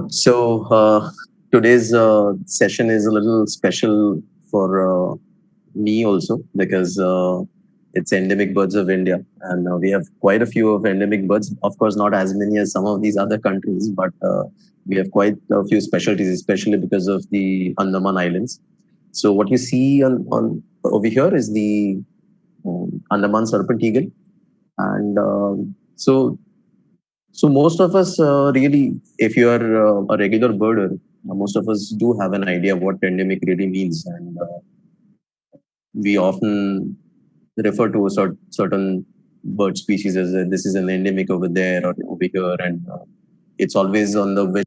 So today's session is a little special for me also because it's endemic birds of India, and we have quite a few of endemic birds. Of course, not as many as some of these other countries, but we have quite a few specialties, especially because of the Andaman Islands. So what you see on over here is the Andaman serpent eagle, and so most of us really, if you are a regular birder, most of us do have an idea of what endemic really means, and we often refer to a certain bird species as this is an endemic over there or over here, and it's always on the wish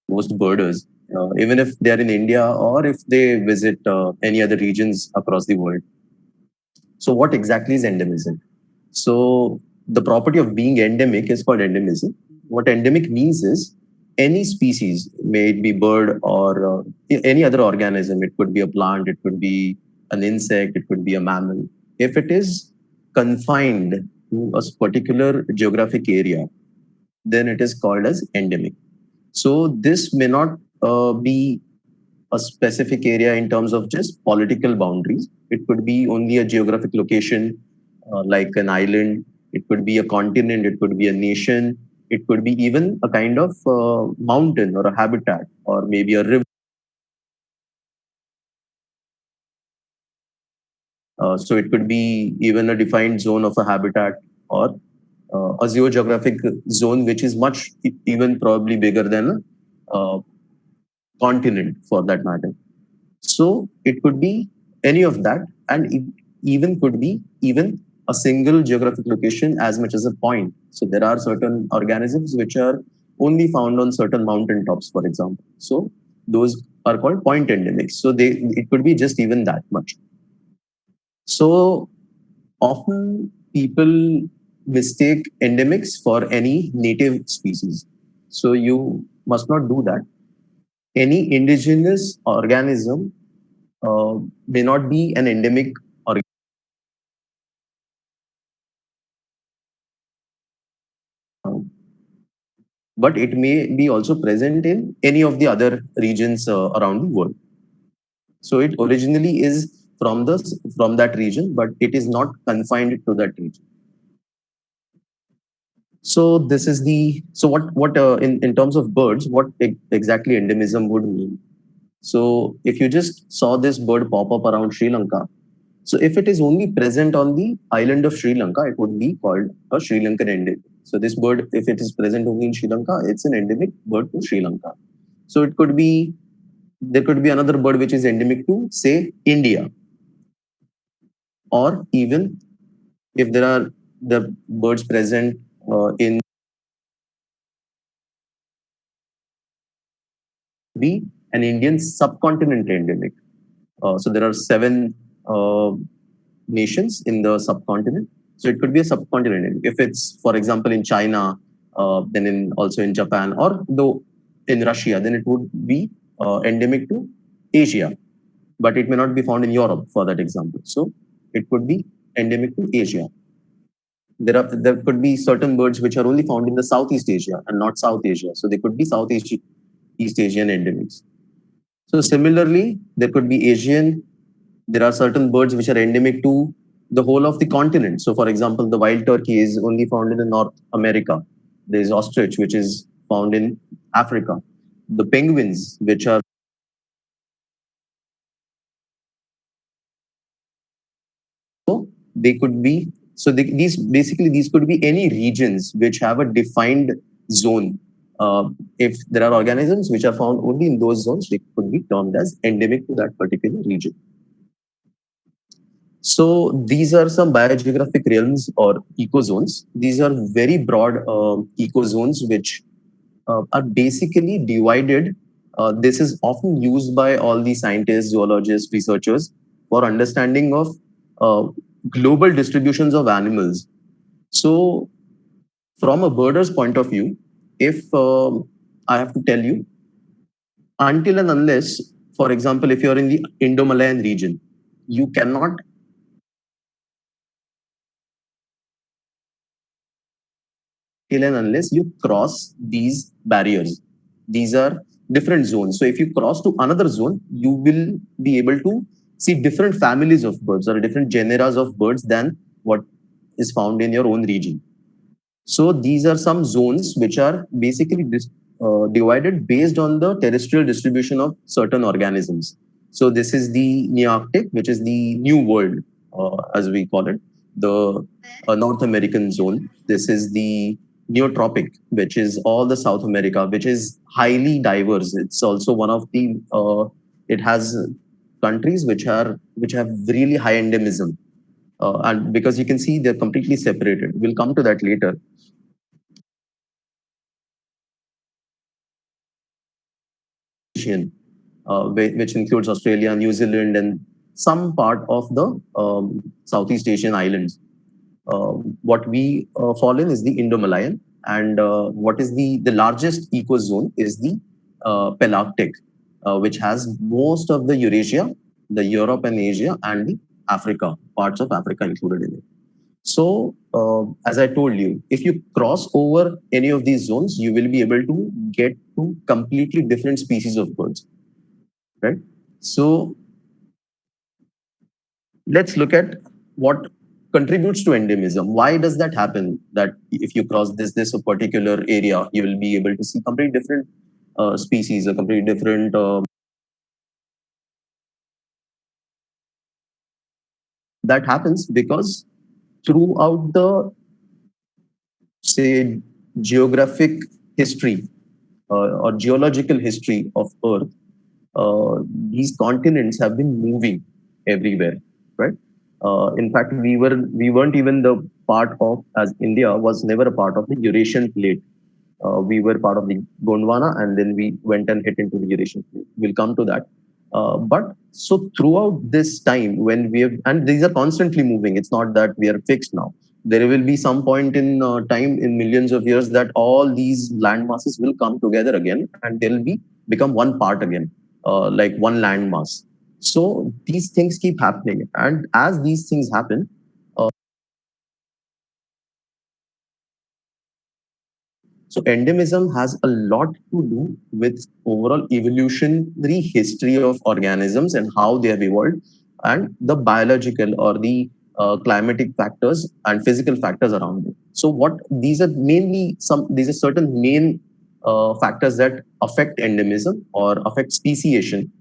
of most birders, even if they are in India or if they visit any other regions across the world. So, what exactly is endemism? So the property of being endemic is called endemism. What endemic means is any species, may it be bird or any other organism, it could be a plant, it could be an insect, it could be a mammal. If it is confined to a particular geographic area, then it is called as endemic. So this may not be a specific area in terms of just political boundaries. It could be only a geographic location, like an island. It could be a continent. It could be a nation. It could be even a kind of mountain or a habitat, or maybe a river. So it could be even a defined zone of a habitat or a geographic zone, which is much even probably bigger than a continent for that matter. So it could be any of that, and it even could be even a single geographic location as much as a point. So there are certain organisms which are only found on certain mountain tops, for example. So those are called point endemics. So they it could be just even that much. So often people mistake endemics for any native species. So you must not do that. Any indigenous organism may not be an endemic organism, but it may be also present in any of the other regions around the world. So it originally is from that region, but it is not confined to that region. So this is the so what in terms of birds, what exactly endemism would mean. So if you just saw this bird pop up around Sri Lanka, so if it is only present on the island of Sri Lanka, it would be called a Sri Lankan endemic. So this bird, if it is present only in Sri Lanka, it's an endemic bird to Sri Lanka. So it could be there could be another bird which is endemic to say India, or even if there are the birds present in be an Indian subcontinent endemic. So there are seven nations in the subcontinent. So it could be a subcontinent. If it's, for example, in China, then in also in Japan, or though in Russia, then it would be endemic to Asia, but it may not be found in Europe, for that example. So it could be endemic to Asia. There could be certain birds which are only found in the Southeast Asia and not South Asia. So they could be East Asian endemics. So similarly, there could be Asian. There are certain birds which are endemic to the whole of the continent. So, for example, the wild turkey is only found in the North America. There is ostrich, which is found in Africa. The penguins, which are they could be these basically these could be any regions which have a defined zone. If there are organisms which are found only in those zones, they could be termed as endemic to that particular region. So these are some biogeographic realms or ecozones. These are very broad ecozones which are basically divided. This is often used by all the scientists, zoologists, researchers for understanding of uh, global distributions of animals. So from a birder's point of view, if I have to tell you, until and unless, for example, if you're in the Indo-Malayan region, you cannot till and unless you cross these barriers. These are different zones. So if you cross to another zone, you will be able to see different families of birds or different genera of birds than what is found in your own region. So these are some zones which are basically divided based on the terrestrial distribution of certain organisms. So this is the Nearctic, which is the New World, as we call it, the North American zone. This is the Neotropic, which is all the South America, which is highly diverse. It's also one of the it has countries which have really high endemism, and because you can see they're completely separated. We'll come to that later. Which includes Australia, New Zealand, and some part of the Southeast Asian islands. What we fall in is the Indo-Malayan, and what is the largest ecozone is the Pelarctic, which has most of the Eurasia, the Europe and Asia, and the Africa, parts of Africa included in it. So, as I told you, if you cross over any of these zones, you will be able to get to completely different species of birds, right? So, let's look at what contributes to endemism. Why does that happen? That if you cross this a particular area, you will be able to see completely different species, a completely different. That happens because throughout the say geographic history or geological history of Earth, these continents have been moving everywhere, right? In fact, we weren't even the part of as India was never a part of the Eurasian plate. We were part of the Gondwana, and then we went and hit into the Eurasian plate. We'll come to that. But so throughout this time, when we have, and these are constantly moving. It's not that we are fixed now. There will be some point in time in millions of years that all these land masses will come together again, and they'll be become one part again, like one land mass. So these things keep happening, and as these things happen, so endemism has a lot to do with overall evolutionary history of organisms and how they have evolved, and the biological or the climatic factors and physical factors around it. So what these are mainly some these are certain main factors that affect endemism or affect speciation.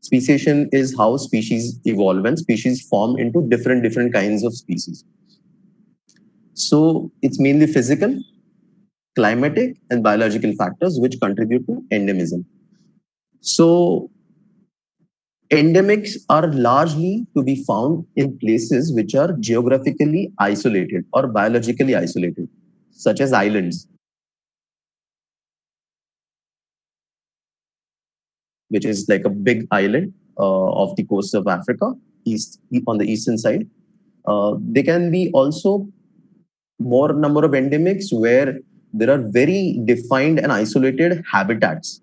Speciation is how species evolve and species form into different kinds of species. So it's mainly physical, climatic, and biological factors which contribute to endemism. So endemics are largely to be found in places which are geographically isolated or biologically isolated, such as islands, which is like a big island off the coast of Africa, east on the eastern side. They can be also more number of endemics where there are very defined and isolated habitats,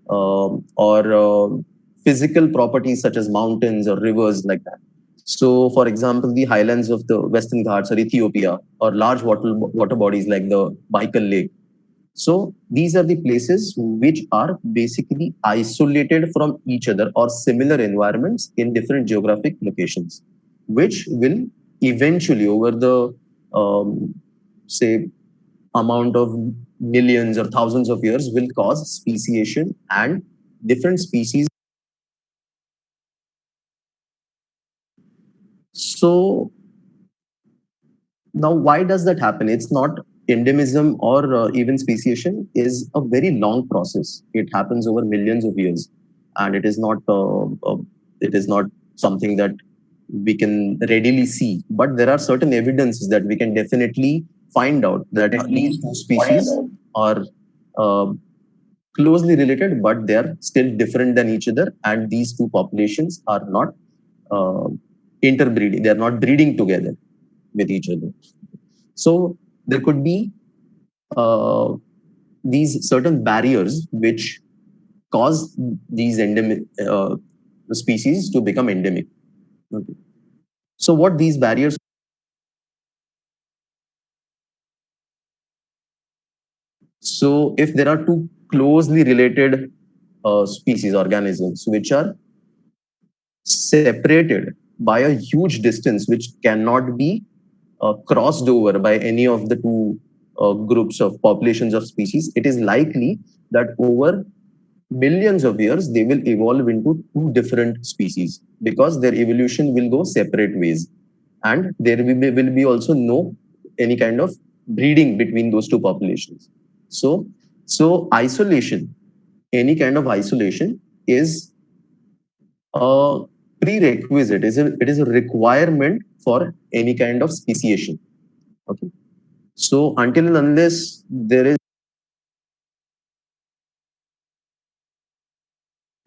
or physical properties such as mountains or rivers like that. So, for example, the highlands of the Western Ghats or Ethiopia, or large water bodies like the Baikal Lake. So, these are the places which are basically isolated from each other or similar environments in different geographic locations, which will eventually, over the say amount of millions or thousands of years, will cause speciation and different species. So now, why does that happen? It's not endemism or even speciation is a very long process. It happens over millions of years, and it is not something that we can readily see. But there are certain evidences that we can definitely find out that these two species are uh, closely related, but they are still different than each other, and these two populations are not uh, interbreeding. They are not breeding together with each other. So there could be uh, these certain barriers which cause these endemic species to become endemic. Okay. So what these barriers So if there are two closely related species, organisms, which are separated by a huge distance, which cannot be crossed over by any of the two groups of populations of species, it is likely that over millions of years they will evolve into two different species because their evolution will go separate ways, and there will be also no any kind of breeding between those two populations. So isolation, any kind of isolation is a prerequisite, it is a requirement for any kind of speciation. Okay. So until and unless there is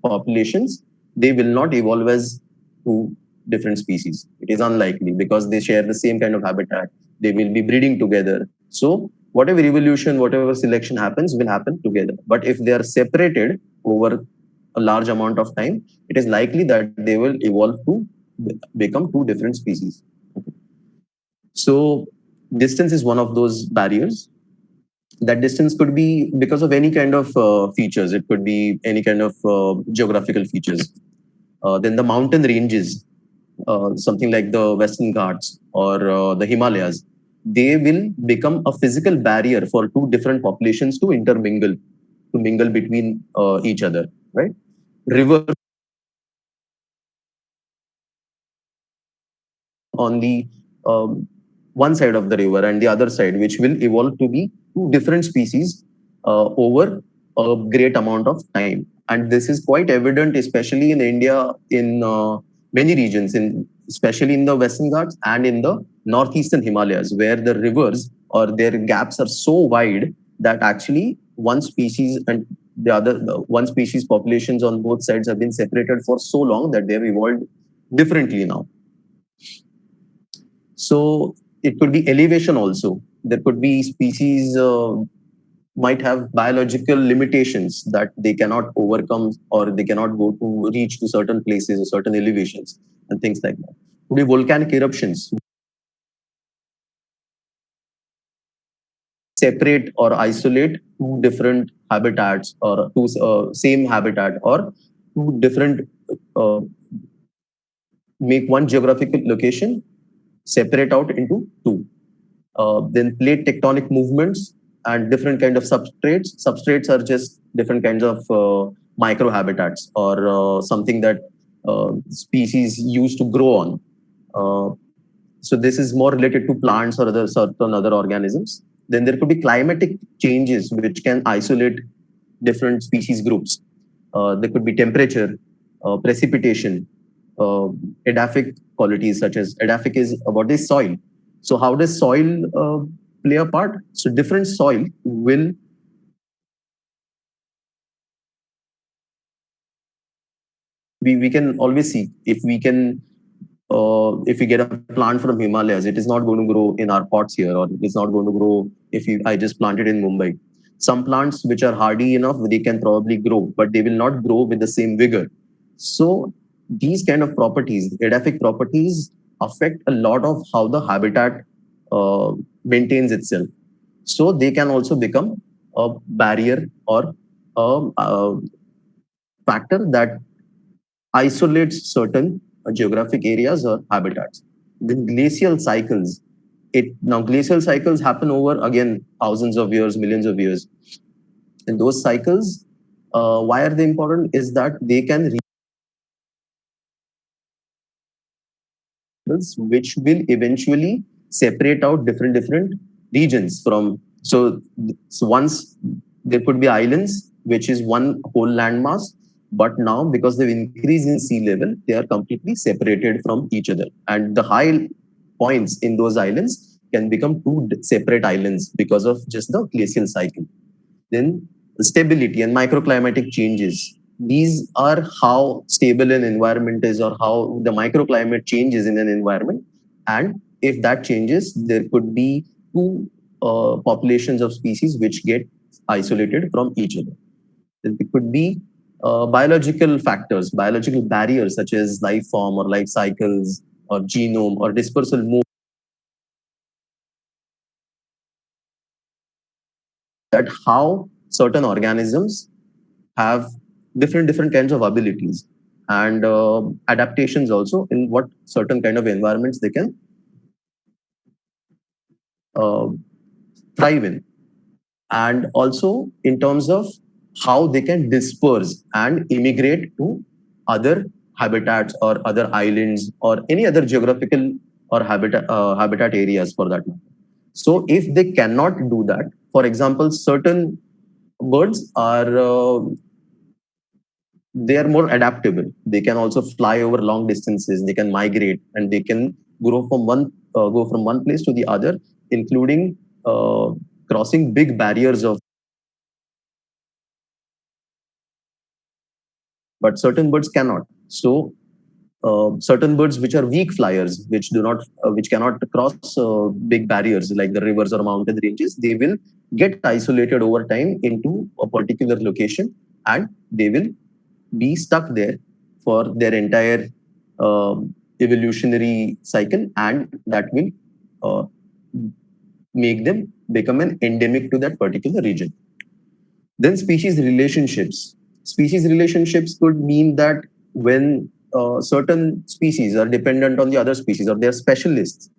populations, they will not evolve as two different species. It is unlikely because they share the same kind of habitat. They will be breeding together. So whatever evolution, whatever selection happens will happen together. But if they are separated over a large amount of time, it is likely that they will evolve to become two different species. Okay. So distance is one of those barriers. That distance could be because of any kind of features. It could be any kind of geographical features. Then the mountain ranges, something like the Western Ghats or the Himalayas, they will become a physical barrier for two different populations to intermingle, to mingle between each other, right? River on the one side of the river and the other side, which will evolve to be two different species over a great amount of time. And this is quite evident, especially in India, in many regions, in especially in the Western Ghats and in the northeastern Himalayas, where the rivers or their gaps are so wide that actually one species and the one species populations on both sides have been separated for so long that they have evolved differently now. So it could be elevation also. There could be species might have biological limitations that they cannot overcome or they cannot go to reach to certain places or certain elevations and things like that. Could be volcanic eruptions, separate or isolate two different habitats or two same habitat or two different uh, make one geographical location separate out into two. Then plate tectonic movements and different kind of substrates. Substrates are just different kinds of microhabitats or something that species used to grow on. Uh, so this is more related to plants or other certain other organisms. Then there could be climatic changes which can isolate different species groups. There could be temperature, precipitation, uh, edaphic qualities such as edaphic is what is soil. So how does soil play a part? So different soil will we can always see if we get a plant from Himalayas, it is not going to grow in our pots here, or it's not going to grow if I just plant it in Mumbai. Some plants which are hardy enough, they can probably grow, but they will not grow with the same vigor. So these kind of properties, edaphic properties, affect a lot of how the habitat uh, maintains itself. So they can also become a barrier or a factor that isolates certain geographic areas or habitats. The glacial cycles, it now glacial cycles happen over again thousands of years, millions of years. And those cycles, why are they important? Is that they can which will eventually separate out different regions from. So once there could be islands which is one whole landmass, but now because they've increased in sea level they are completely separated from each other, and the high points in those islands can become two separate islands because of just the glacial cycle. Then stability and microclimatic changes. These are how stable an environment is or how the microclimate changes in an environment. And if that changes, there could be two populations of species which get isolated from each other. It could be biological factors, biological barriers such as life form or life cycles or genome or dispersal that how certain organisms have different kinds of abilities and adaptations also in what certain kind of environments they can uh, thrive in, and also in terms of how they can disperse and immigrate to other habitats or other islands or any other geographical or habitat areas for that matter. So if they cannot do that, for example, certain birds are they are more adaptable. They can also fly over long distances. They can migrate and they can go from one place to the other, including crossing big barriers of. But certain birds cannot. So certain birds which are weak flyers, which cannot cross big barriers like the rivers or mountain ranges, they will get isolated over time into a particular location, and they will be stuck there for their entire evolutionary cycle, and that will uh, make them become an endemic to that particular region. Then species relationships. Species relationships could mean that when certain species are dependent on the other species or they're specialists,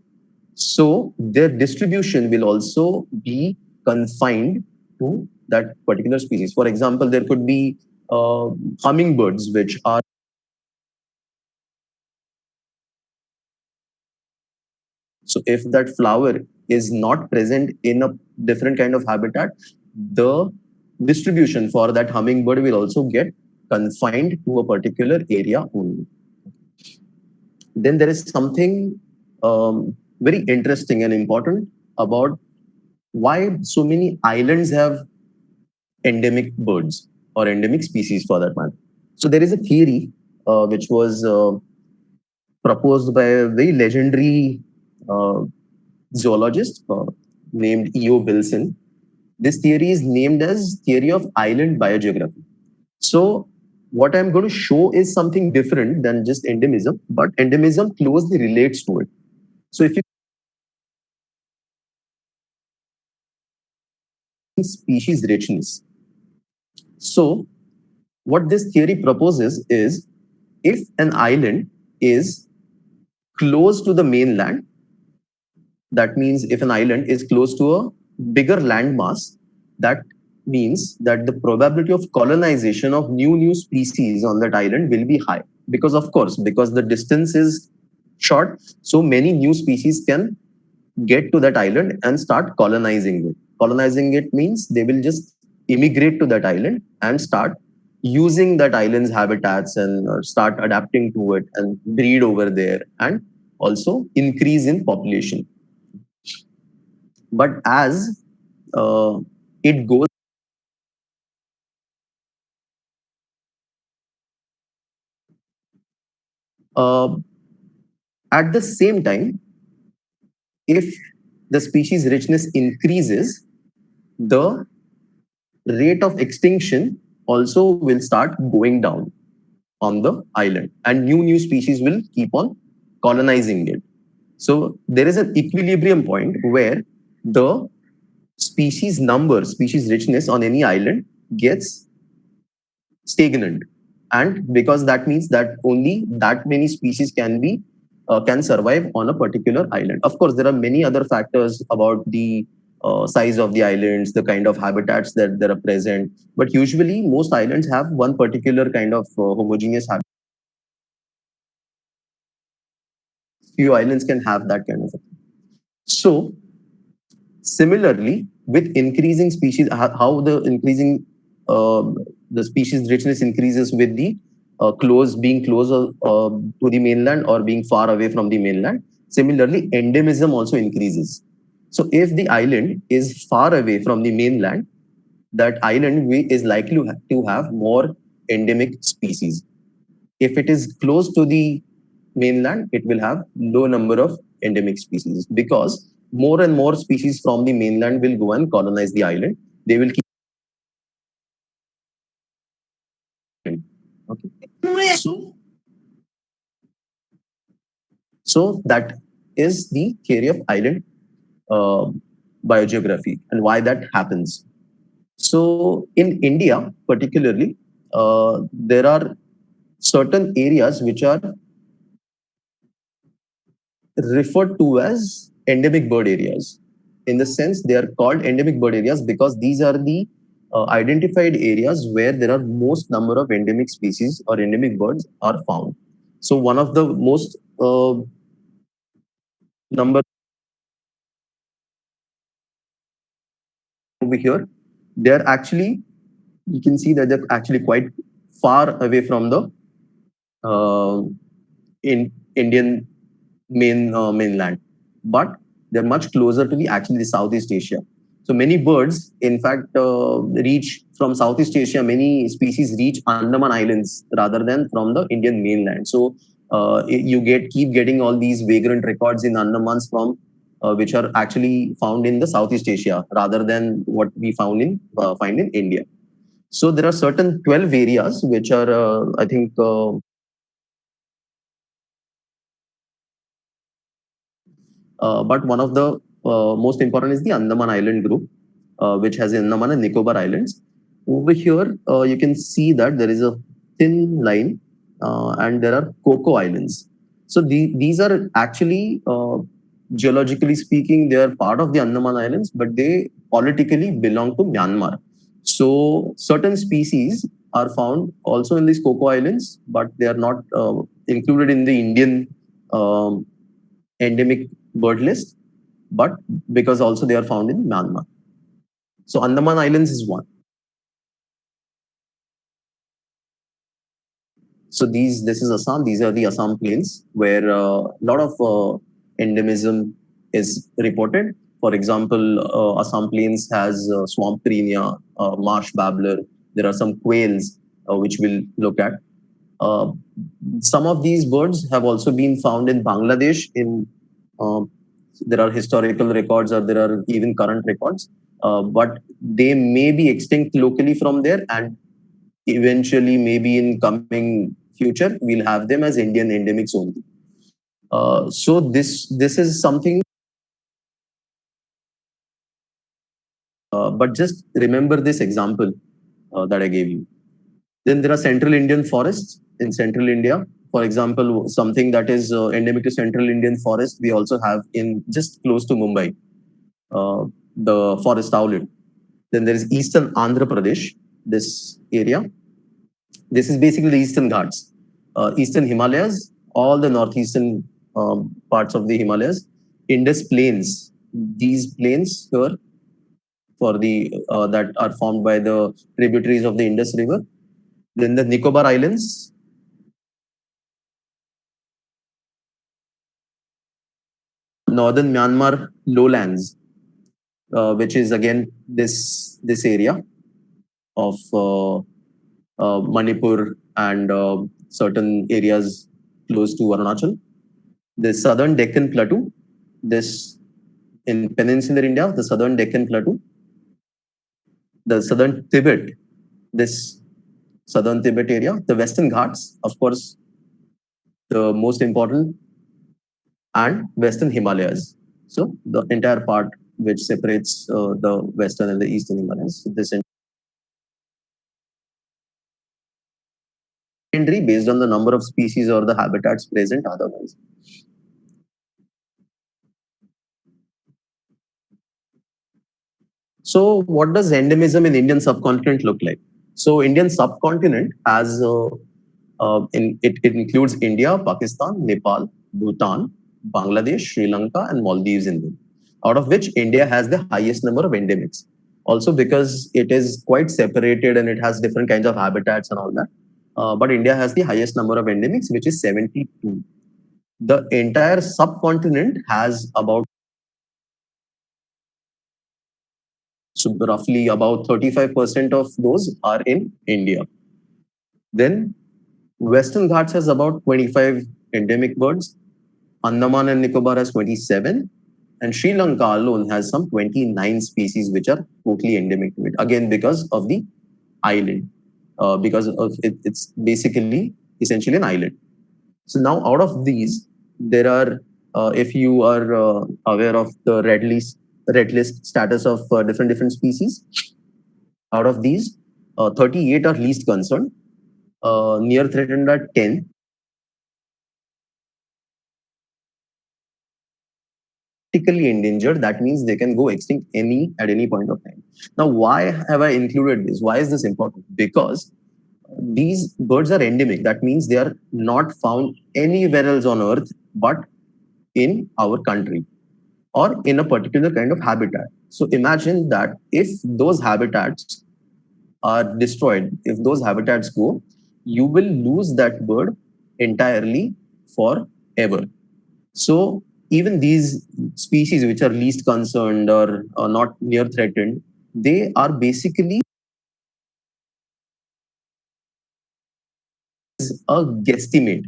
so their distribution will also be confined to that particular species. For example, there could be hummingbirds which are. So if that flower is not present in a different kind of habitat, the distribution for that hummingbird will also get confined to a particular area only. Then there is something very interesting and important about why so many islands have endemic birds or endemic species for that matter. So there is a theory which was proposed by a very legendary uh, zoologist named E.O. Wilson. This theory is named as theory of island biogeography. So what I'm going to show is something different than just endemism, but endemism closely relates to it. So if you species richness, so what this theory proposes is if an island is close to the mainland, that means if an island is close to a bigger land mass, that means that the probability of colonization of new species on that island will be high, because of course, because the distance is short, so many new species can get to that island and start colonizing it. Colonizing it means they will just immigrate to that island and start using that island's habitats and start adapting to it and breed over there and also increase in population. But as it goes, uh, at the same time, if the species richness increases, the rate of extinction also will start going down on the island, and new species will keep on colonizing it. So there is an equilibrium point where the species number, species richness on any island gets stagnant, and because that means that only that many species can survive on a particular island. Of course, there are many other factors about the size of the islands, the kind of habitats that are present, but usually most islands have one particular kind of homogeneous habitat. Few islands can have that kind of thing. So similarly, with increasing species, how the increasing the species richness increases with the being closer to the mainland or being far away from the mainland. Similarly, endemism also increases. So if the island is far away from the mainland, that island is likely to have more endemic species. If it is close to the mainland, it will have low number of endemic species, because more and more species from the mainland will go and colonize the island. They will keep. Okay. So that is the theory of island uh, biogeography and why that happens. So in India, particularly, there are certain areas which are referred to as endemic bird areas. In the sense, they are called endemic bird areas because these are the identified areas where there are most number of endemic species or endemic birds are found. So one of the most number over here, they're actually, you can see that they're actually quite far away from the uh, in Indian mainland, but they're much closer to the actually the Southeast Asia. So many birds, in fact, reach from Southeast Asia. Many species reach Andaman Islands rather than from the Indian mainland. So you keep getting all these vagrant records in Andamans from which are actually found in the Southeast Asia rather than what we find in India. So there are certain 12 areas which are, I think, but one of the most important is the Andaman Island group, which has Andaman and Nicobar Islands. Over here, you can see that there is a thin line and there are Coco Islands. So these are actually, geologically speaking, they are part of the Andaman Islands, but they politically belong to Myanmar. So certain species are found also in these Coco Islands, but they are not included in the Indian um, endemic bird list, but because also they are found in Myanmar. So Andaman Islands is one. So this is Assam. These are the Assam plains where a lot of endemism is reported. For example, Assam plains has swamp prenia, marsh babbler. There are some quails which we'll look at. Uh, some of these birds have also been found in Bangladesh. Uh, there are historical records or there are even current records, but they may be extinct locally from there, and eventually, maybe in coming future, we'll have them as Indian endemics only. So this is something. But just remember this example that I gave you. Then there are central Indian forests in central India. For example, something that is endemic to central Indian forest, we also have in just close to Mumbai, the forest owlet. Then there is eastern Andhra Pradesh, this area. This is basically the eastern Ghats, eastern Himalayas, all the northeastern parts of the Himalayas, Indus plains. These plains here for the that are formed by the tributaries of the Indus River. Then the Nicobar Islands, northern Myanmar lowlands, which is again this area of Manipur and certain areas close to Arunachal. The southern Deccan Plateau, this in peninsular India, the southern Deccan Plateau, the southern Tibet, this southern Tibet area, the Western Ghats, of course, the most important, and Western Himalayas. So the entire part which separates the Western and the Eastern Himalayas. This entry based on the number of species or the habitats present otherwise. So what does endemism in Indian subcontinent look like? So Indian subcontinent has it includes India, Pakistan, Nepal, Bhutan, Bangladesh, Sri Lanka, and Maldives in them. Out of which India has the highest number of endemics. Also because it is quite separated and it has different kinds of habitats and all that. But India has the highest number of endemics, which is 72. The entire subcontinent has about, so roughly about 35% of those are in India. Then Western Ghats has about 25 endemic birds. Andaman and Nicobar has 27. And Sri Lanka alone has some 29 species which are totally endemic to it. Again, because of the island, because of it's basically essentially an island. So now out of these, there are, if you are aware of the red list status of different species, Out of these, 38 are least concerned, near threatened are 10, critically endangered. That means they can go extinct at any point of time. Now, why have I included this? Why is this important? Because these birds are endemic. That means they are not found anywhere else on Earth but in our country or in a particular kind of habitat. So imagine that if those habitats are destroyed, if those habitats go, you will lose that bird entirely forever. So even these species which are least concerned or are not near threatened, they are basically a guesstimate.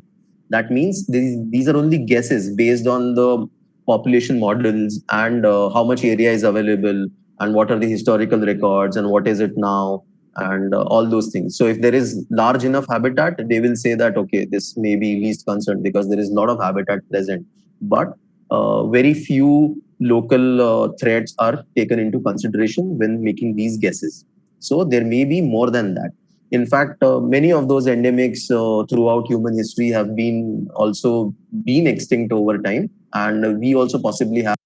That means these are only guesses based on the population models and how much area is available and what are the historical records and what is it now and all those things. So if there is large enough habitat, they will say that, okay, this may be least concerned because there is a lot of habitat present. But very few local threats are taken into consideration when making these guesses. So there may be more than that. In fact, many of those endemics throughout human history have been also been extinct over time, and we also possibly have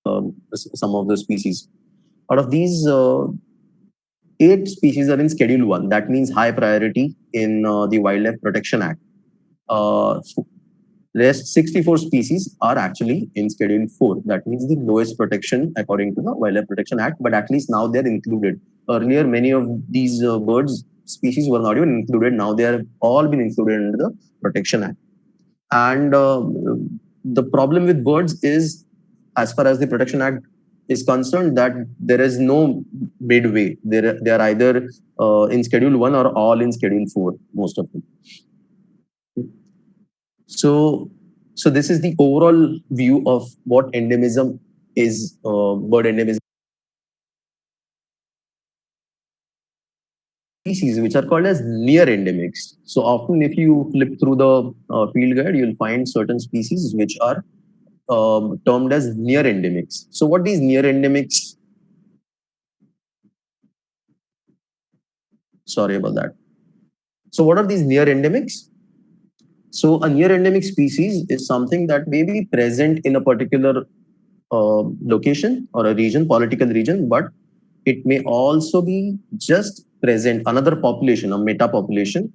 some of the species. Out of these, 8 species are in Schedule 1. That means high priority in the Wildlife Protection Act. Uh, Rest 64 species are actually in Schedule 4. That means the lowest protection according to the Wildlife Protection Act, but at least now they're included. Earlier, many of these birds species were not even included. Now they are all been included under the Protection Act. And the problem with birds is, as far as the Protection Act is concerned, that there is no midway. They are either in Schedule 1 or all in Schedule 4, most of them. So, so this is the overall view of what endemism is, bird endemism species, which are called as near endemics. So often, if you flip through the field guide, you'll find certain species which are termed as near endemics. So what these near endemics? Sorry about that. So what are these near endemics? So a near endemic species is something that may be present in a particular location or a region, political region, but it may also be just present, another population, a meta population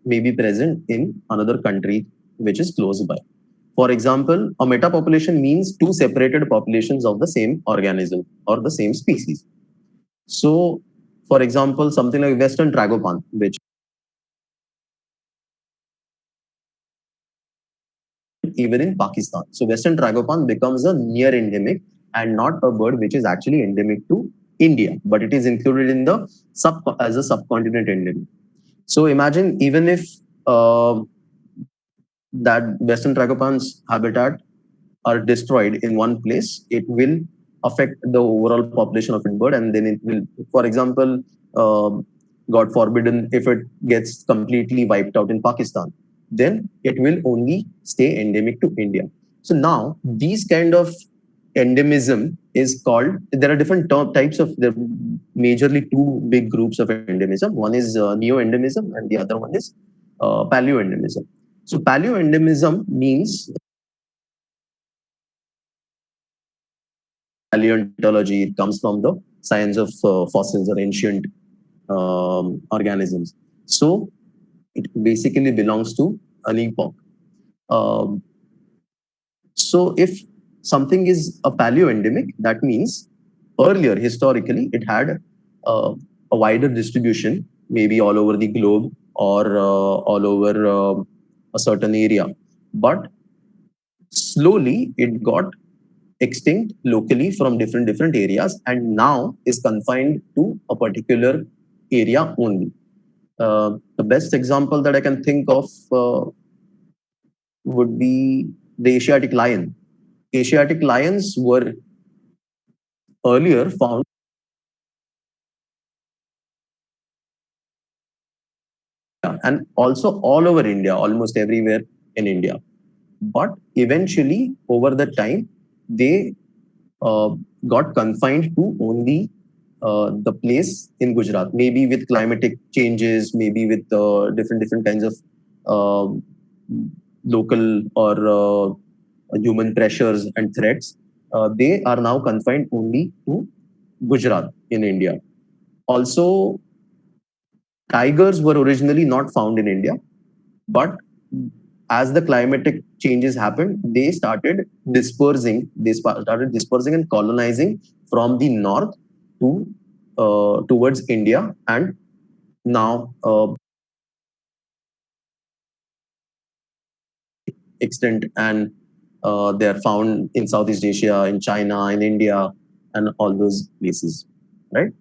may be present in another country which is close by. For example, a meta population means two separated populations of the same organism or the same species. So, for example, something like Western Tragopan, which even in Pakistan. So Western Tragopan becomes a near endemic and not a bird which is actually endemic to India, but it is included in the as a subcontinent endemic. So imagine even if uh, that Western Tragopan's habitat are destroyed in one place, it will affect the overall population of bird, and then it will, for example, God forbidden, if it gets completely wiped out in Pakistan, then it will only stay endemic to India. So now these kind of endemism is called. There are different types of the majorly two big groups of endemism. One is neo-endemism, and the other one is paleo-endemism. So paleo-endemism means paleontology. It comes from the science of fossils or ancient organisms. So it basically belongs to an epoch. Um, so if something is a paleoendemic, that means earlier, historically, it had a wider distribution, maybe all over the globe or all over a certain area. But slowly, it got extinct locally from different areas and now is confined to a particular area only. The best example that I can think of would be the Asiatic lion. Asiatic lions were earlier found and also all over India, almost everywhere in India. But eventually, over the time, they got confined to only the place in Gujarat. Maybe with climatic changes, maybe with different kinds of uh, local or human pressures and threats. They are now confined only to Gujarat in India. Also, tigers were originally not found in India, but as the climatic changes happened, they started dispersing. They started dispersing and colonizing from the north to towards India, and now extent, and they are found in Southeast Asia, in China, in India, and all those places, right?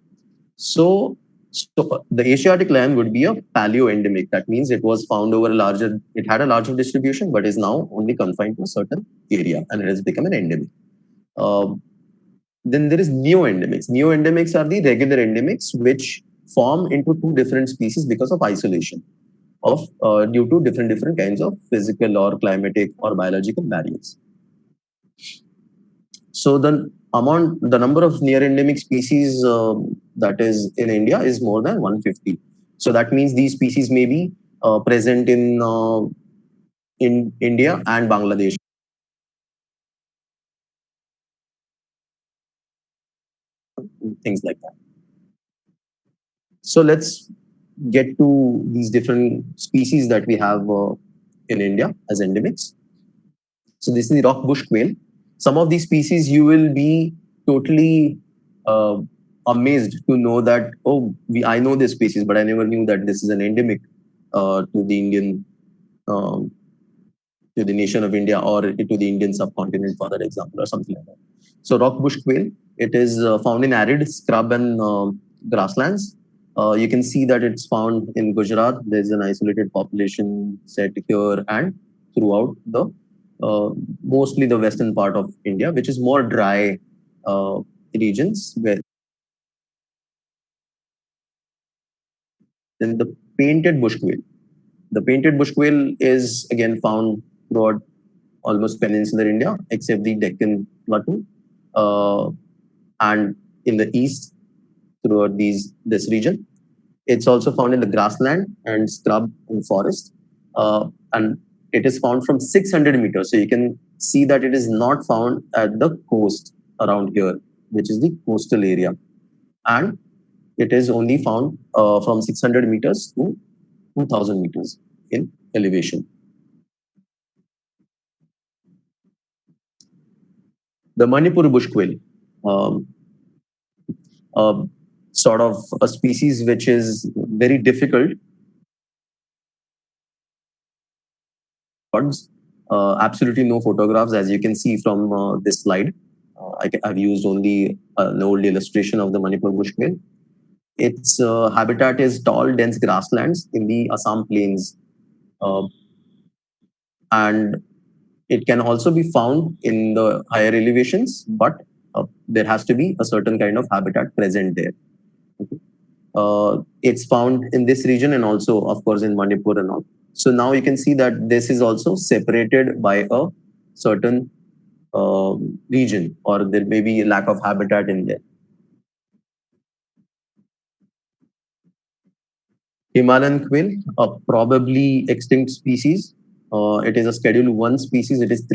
So, so the Asiatic lion would be a paleo-endemic. That means it was found over a larger, it had a larger distribution, but is now only confined to a certain area, and it has become an endemic. Uh, then there is neo-endemics. Neo-endemics are the regular endemics which form into two different species because of isolation of due to different kinds of physical or climatic or biological barriers. So the number of near endemic species that is in India is more than 150. So that means these species may be present in India and Bangladesh, things like that. So let's get to these different species that we have in India as endemics. So this is the rock bush quail. Some of these species you will be totally uh, amazed to know that I know this species, but I never knew that this is an endemic to the Indian um, to the nation of India or to the Indian subcontinent, for that example, or something like that. So rock bush quail, it is found in arid scrub and grasslands. You can see that it's found in Gujarat. There's an isolated population set here and throughout the uh, mostly the western part of India, which is more dry regions. Where then the painted bush quail. The painted bush quail is again found throughout almost peninsular India, except the Deccan Plateau, and in the east throughout this region. It's also found in the grassland and scrub and forest, and it is found from 600 meters. So you can see that it is not found at the coast around here, which is the coastal area, and it is only found from 600 meters to 2000 meters in elevation. The Manipur bush quail, um, uh, sort of a species which is very difficult. Absolutely no photographs, as you can see from this slide. I've used only an old illustration of the Manipur bush quail. Its habitat is tall, dense grasslands in the Assam plains, uh, and it can also be found in the higher elevations, but there has to be a certain kind of habitat present there. Okay. It's found in this region and also, of course, in Manipur and all. So now you can see that this is also separated by a certain region, or there may be a lack of habitat in there. Himalayan quail, a probably extinct species. It is a Schedule 1 species. It is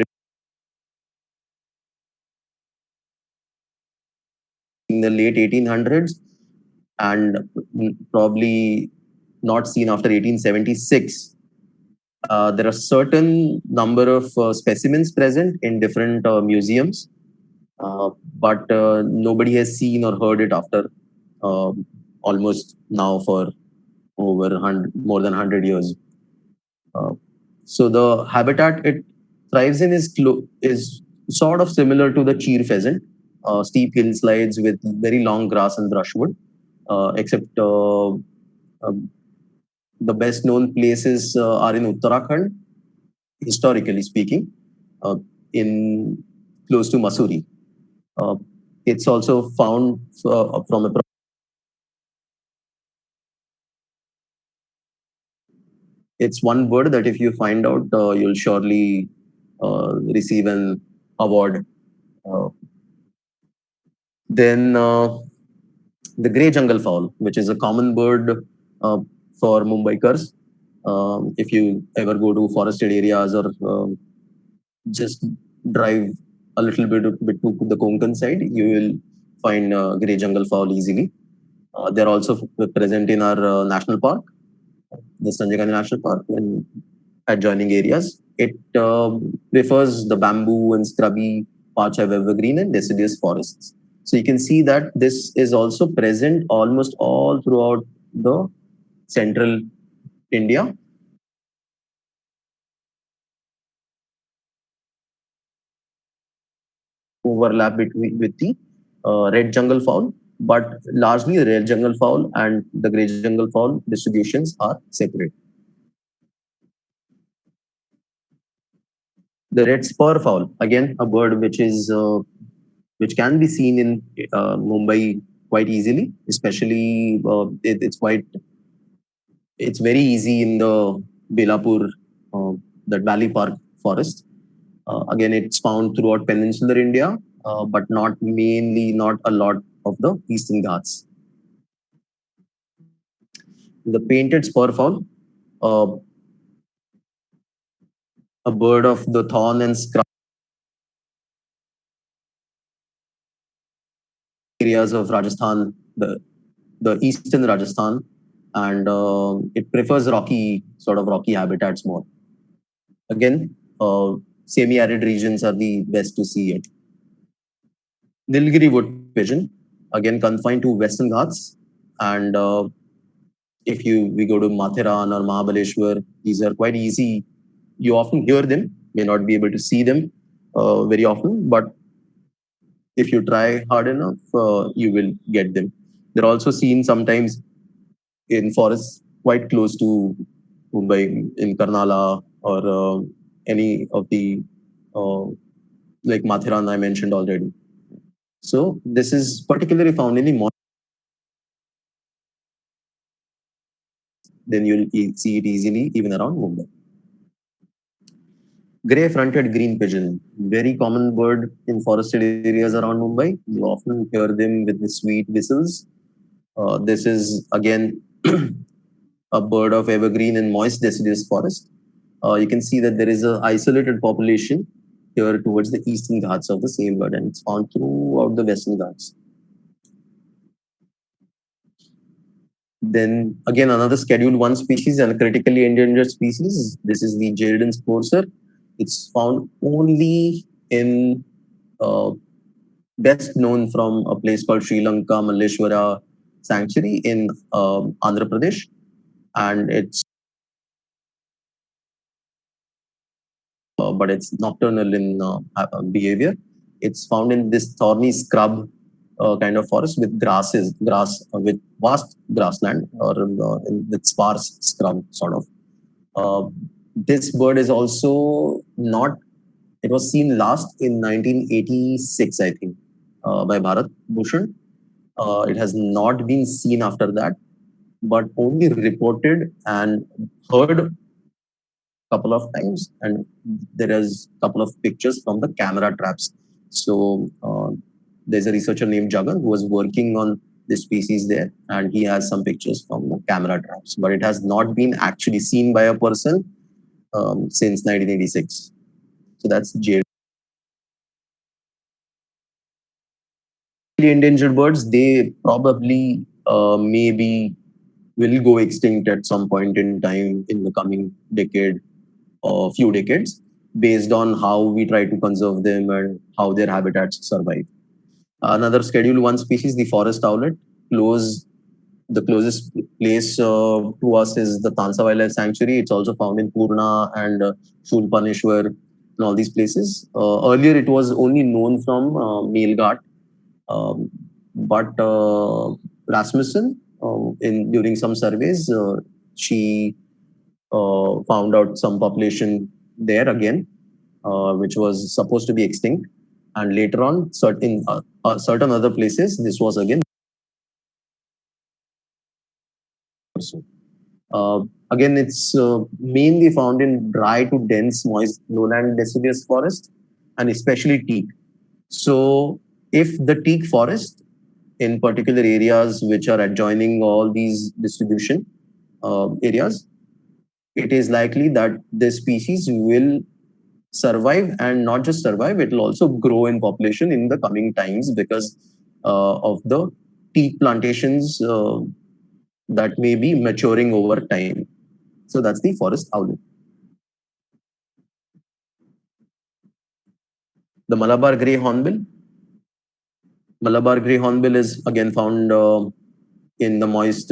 in the late 1800s and probably not seen after 1876. There are certain number of specimens present in different museums, but nobody has seen or heard it after uh, almost now for over 100, more than 100 years. Uh, so the habitat it thrives in is sort of similar to the cheer pheasant, steep hillsides with very long grass and brushwood, except the best known places are in Uttarakhand, historically speaking, in close to Masuri. Uh, it's also found from a it's one word that if you find out, you'll surely receive an award. Uh, Then the grey jungle fowl, which is a common bird uh, for Mumbaikars. If you ever go to forested areas or just drive a little bit to the Konkan side, you will find grey jungle fowl easily. They're also present in our national park, the Sanjay Gandhi National Park, and adjoining areas. It prefers the bamboo and scrubby patch of evergreen and deciduous forests. So you can see that this is also present almost all throughout the central India. Overlap between with the red jungle fowl, but largely the red jungle fowl and the grey jungle fowl distributions are separate. The red spur fowl, again a bird which can be seen in Mumbai quite easily, especially it's very easy in the Belapur, that Valley Park forest. Again, it's found throughout peninsular India, but not a lot of the Eastern Ghats. The painted spur fowl, uh, a bird of the thorn and scrub areas of Rajasthan, the eastern Rajasthan, and it prefers rocky habitats more. Again, semi-arid regions are the best to see it. Nilgiri wood pigeon, again confined to Western Ghats, and if we go to Mathiran or Mahabaleshwar, these are quite easy. You often hear them, may not be able to see them very often, but if you try hard enough, you will get them. They're also seen sometimes in forests quite close to Mumbai, in Karnala or any of the uh, like Mathiran I mentioned already. So this is particularly found in the mountains. Then you'll see it easily even around Mumbai. Grey-fronted green pigeon, very common bird in forested areas around Mumbai. You often hear them with the sweet whistles. This is again a bird of evergreen and moist deciduous forest. You can see that there is an isolated population here towards the eastern Ghats of the same bird, and it's found throughout the western Ghats. Then again, another Schedule 1 species and a critically endangered species. This is the Jerdon's courser. It's found only in uh, best known from a place called Sri Lanka Malleshwara Sanctuary in Andhra Pradesh, and it's but it's nocturnal in behavior. It's found in this thorny scrub kind of forest with grass with vast grassland or with sparse scrub sort of. Uh, this bird is also not. It was seen last in 1986, I think, by Bharat Bhushan. It has not been seen after that, but only reported and heard couple of times, and there is a couple of pictures from the camera traps. So there's a researcher named Jagan who was working on this species there, and he has some pictures from the camera traps, but it has not been actually seen by a person since 1986. So that's jade. Endangered birds, they probably maybe will go extinct at some point in time in the coming decade or few decades based on how we try to conserve them and how their habitats survive. Another Schedule 1 species, the forest owlet, the closest place to us is the Tansa Wildlife Sanctuary. It's also found in Purna and Shulpaneshwar and all these places. Earlier, it was only known from Melghat, um, but Rasmussen, during some surveys, she found out some population there again, which was supposed to be extinct. And later on, certain other places, this was again. Uh, Again, it's mainly found in dry to dense, moist lowland deciduous forest, and especially teak. So if the teak forest in particular areas which are adjoining all these distribution areas, it is likely that the species will survive, and not just survive, it will also grow in population in the coming times because of the teak plantations that may be maturing over time. So that's the forest owlet. The Malabar grey hornbill. Malabar grey hornbill is again found in the moist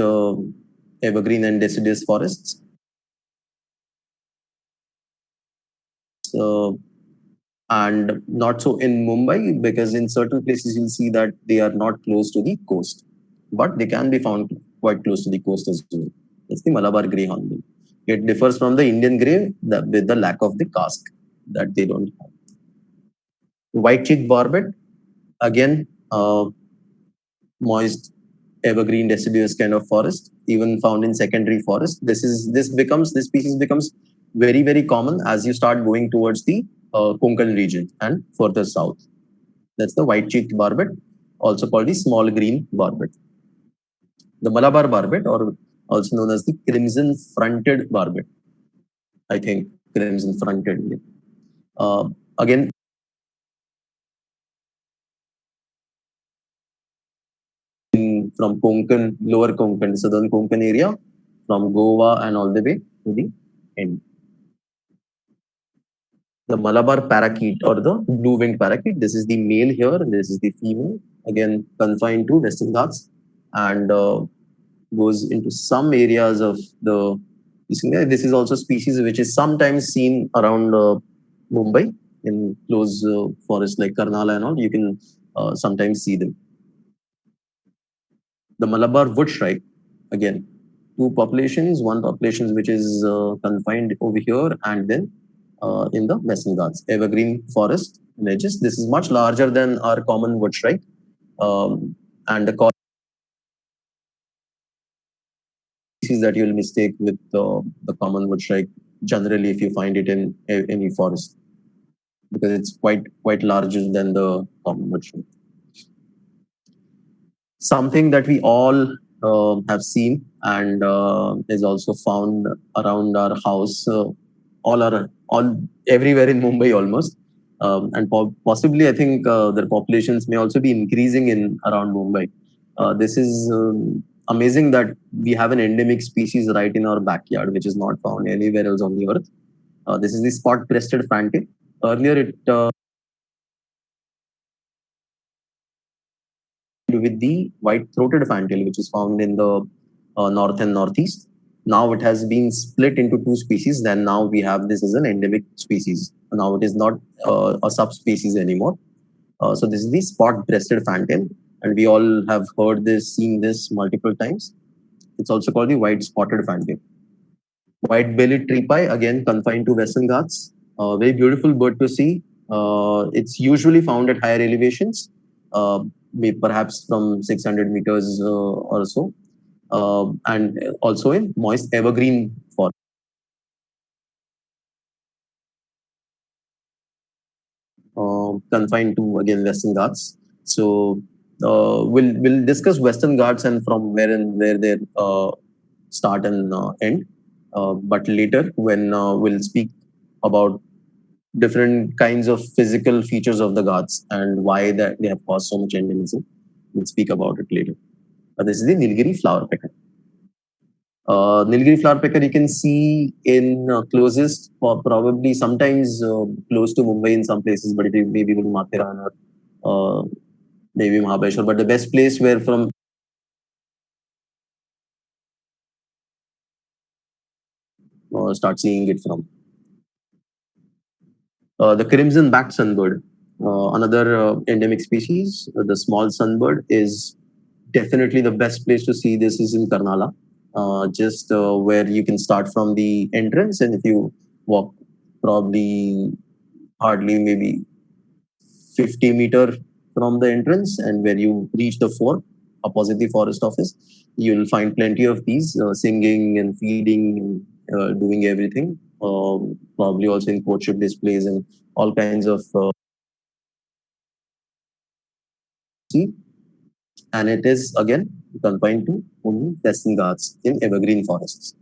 evergreen and deciduous forests. Uh, and not so in Mumbai, because in certain places you'll see that they are not close to the coast, but they can be found quite close to the coast as well. That's the Malabar grey hornbill. It differs from the Indian grey with the lack of the cask that they don't have. White-cheeked barbet, again, moist evergreen deciduous kind of forest, even found in secondary forest. This species becomes very common as you start going towards the Konkan region and further south. That's the white-cheeked barbet, also called the small green barbet. The Malabar barbet, or also known as the crimson-fronted barbet, I think crimson-fronted. Again, from Konkan, lower Konkan, southern Konkan area, from Goa and all the way to the end. The Malabar parakeet or the blue-winged parakeet. This is the male here, this is the female. Again, confined to Western Ghats and goes into some areas of the. This is also species which is sometimes seen around Mumbai in close forests like Karnala and all. You can sometimes see them. The Malabar wood shrike, again, two populations. One population which is confined over here, and then in the Western Ghats, evergreen forest edges. This is much larger than our common wood shrike, and the species that you'll mistake with the common wood shrike generally if you find it in any forest, because it's quite larger than the common wood shrike. Something that we all have seen and is also found around our house, all everywhere in Mumbai almost, and possibly I think their populations may also be increasing in around Mumbai. This is amazing that we have an endemic species right in our backyard, which is not found anywhere else on the earth. This is the spot-breasted fantail. Earlier, it with the white-throated fantail, which is found in the north and northeast. Now it has been split into two species. Then now we have this as an endemic species. Now it is not a subspecies anymore. So this is the spot-breasted fantail, and we all have heard this, seen this multiple times. It's also called the white-spotted fantail. White-bellied tree pie, again confined to Western Ghats. Very beautiful bird to see. It's usually found at higher elevations, perhaps from 600 meters or so, and also in moist evergreen forest. Confined to again Western Ghats. So we'll discuss Western Ghats and from where they start and end, but later when we'll speak about different kinds of physical features of the Ghats and why that they have caused so much endemism. We'll speak about it later. This is the Nilgiri flower pecker. Nilgiri flower pecker you can see in closest, or probably sometimes close to Mumbai in some places, but it may be in Mathiran or maybe Mahabaleshwar. But the best place where from start seeing it from. The crimson-backed sunbird, another endemic species. The small sunbird is definitely the best place to see this is in Karnala, just where you can start from the entrance, and if you walk probably hardly maybe 50 meter from the entrance, and where you reach the fort opposite the forest office, you'll find plenty of these singing and feeding, doing everything. Probably also in courtship displays and all kinds of see, and it is again confined to only Western Ghats in evergreen forests.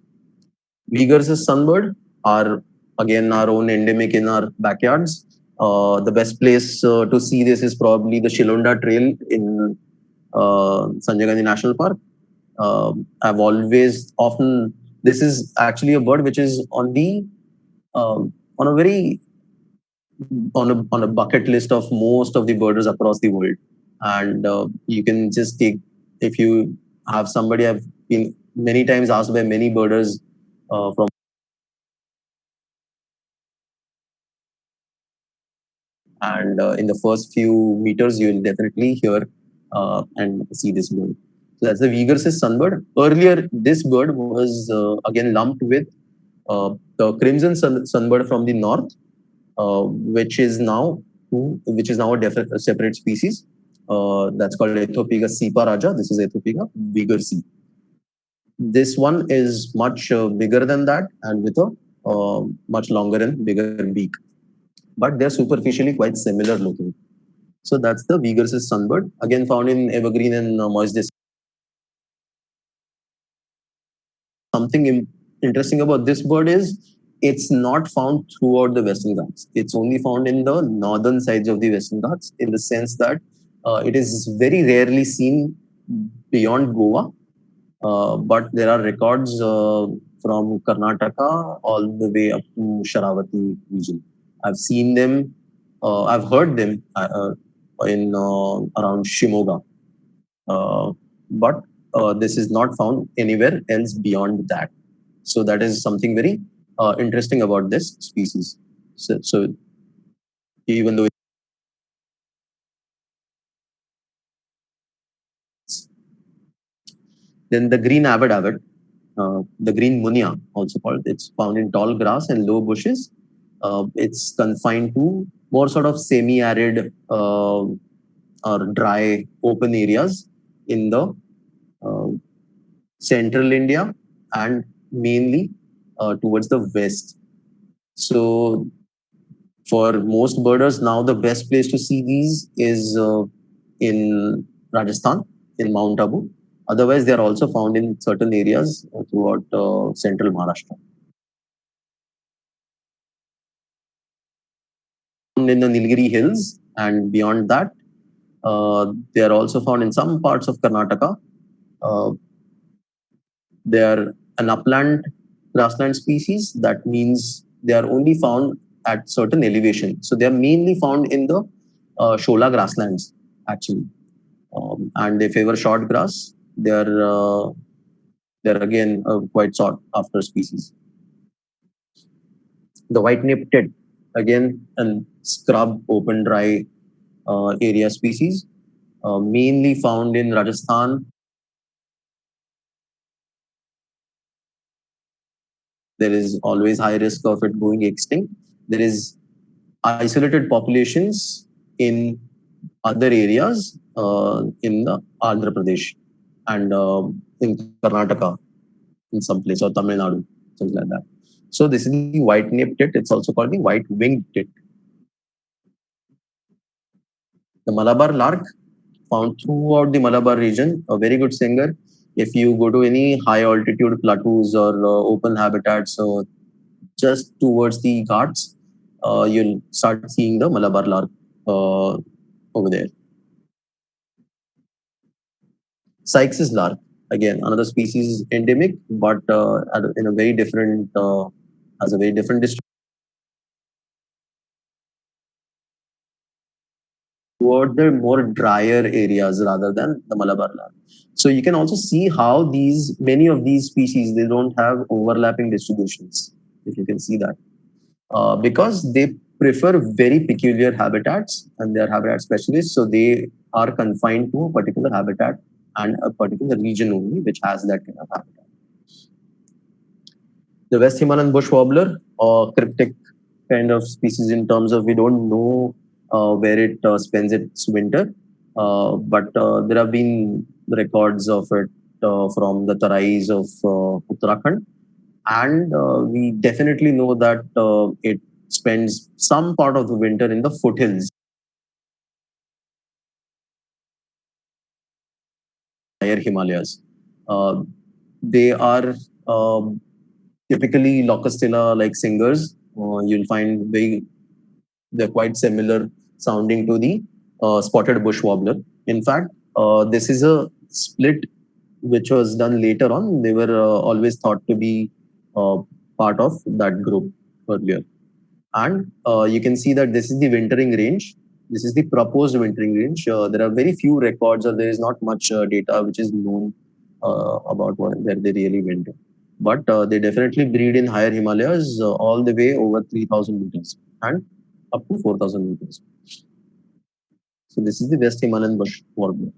Uyghurs sunbird are again our own endemic in our backyards. The best place to see this is probably the Shilonda Trail in Sanjay Gandhi National Park. I've always often this is actually a bird which is on a very on a bucket list of most of the birders across the world, and you can just take if you have somebody. I've been many times asked by many birders from and in the first few meters you will definitely hear and see this bird. So that's the Viger's sunbird. Earlier, this bird was again lumped with the crimson sunbird from the north, which is now a separate species. That's called Ethopiga sipa raja. This is Ethopiga vigersi. This one is much bigger than that and with a much longer and bigger beak. But they're superficially quite similar looking. So that's the Viger's sunbird, again found in evergreen and moist districts. Something interesting about this bird is it's not found throughout the Western Ghats. It's only found in the northern sides of the Western Ghats, in the sense that it is very rarely seen beyond Goa. But there are records from Karnataka all the way up to Sharavati region. I've seen them, I've heard them in around Shimoga, but this is not found anywhere else beyond that. So that is something very interesting about this species. So even though then the green avid, the green munia also called, it's found in tall grass and low bushes. It's confined to more sort of semi-arid or dry open areas in the uh, central India and mainly towards the west. So for most birders, now the best place to see these is in Rajasthan, in Mount Abu. Otherwise, they are also found in certain areas throughout central Maharashtra. In the Nilgiri Hills, and beyond that, they are also found in some parts of Karnataka. Uh, they are an upland grassland species. That means they are only found at certain elevation. So they are mainly found in the Shola grasslands, actually. And they favor short grass. They're again quite sought after species. The white-naped tit, again, an scrub, open, dry area species, mainly found in Rajasthan. There is always high risk of it going extinct. There is isolated populations in other areas in the Andhra Pradesh and in Karnataka in some place, or Tamil Nadu, something like that. So this is the white-naped tit. It's also called the white-winged tit. The Malabar lark, found throughout the Malabar region, a very good singer. If you go to any high altitude plateaus or open habitats, so just towards the Ghats, you'll start seeing the Malabar lark over there. Sykes' lark, again, another species endemic, but in a very different, has a very different distribution toward the more drier areas rather than the Malabar lark. So you can also see how many of these species, they don't have overlapping distributions, if you can see that. Because they prefer very peculiar habitats and they are habitat specialists. So they are confined to a particular habitat and a particular region only, which has that kind of habitat. The West Himalayan bush warbler, or cryptic kind of species in terms of we don't know where it spends its winter, but there have been records of it from the Tarais of Uttarakhand, and we definitely know that it spends some part of the winter in the foothills higher Himalayas. Uh, they are typically Locustilla like singers. You'll find they're quite similar sounding to the spotted bush warbler. In fact, this is a split which was done later on. They were always thought to be uh, part of that group earlier. And you can see that this is the wintering range. This is the proposed wintering range. There are very few records, or there is not much data which is known about where they really winter. But they definitely breed in higher Himalayas, all the way over 3,000 meters and up to 4,000 meters. So this is the West Himalayan bush warbler.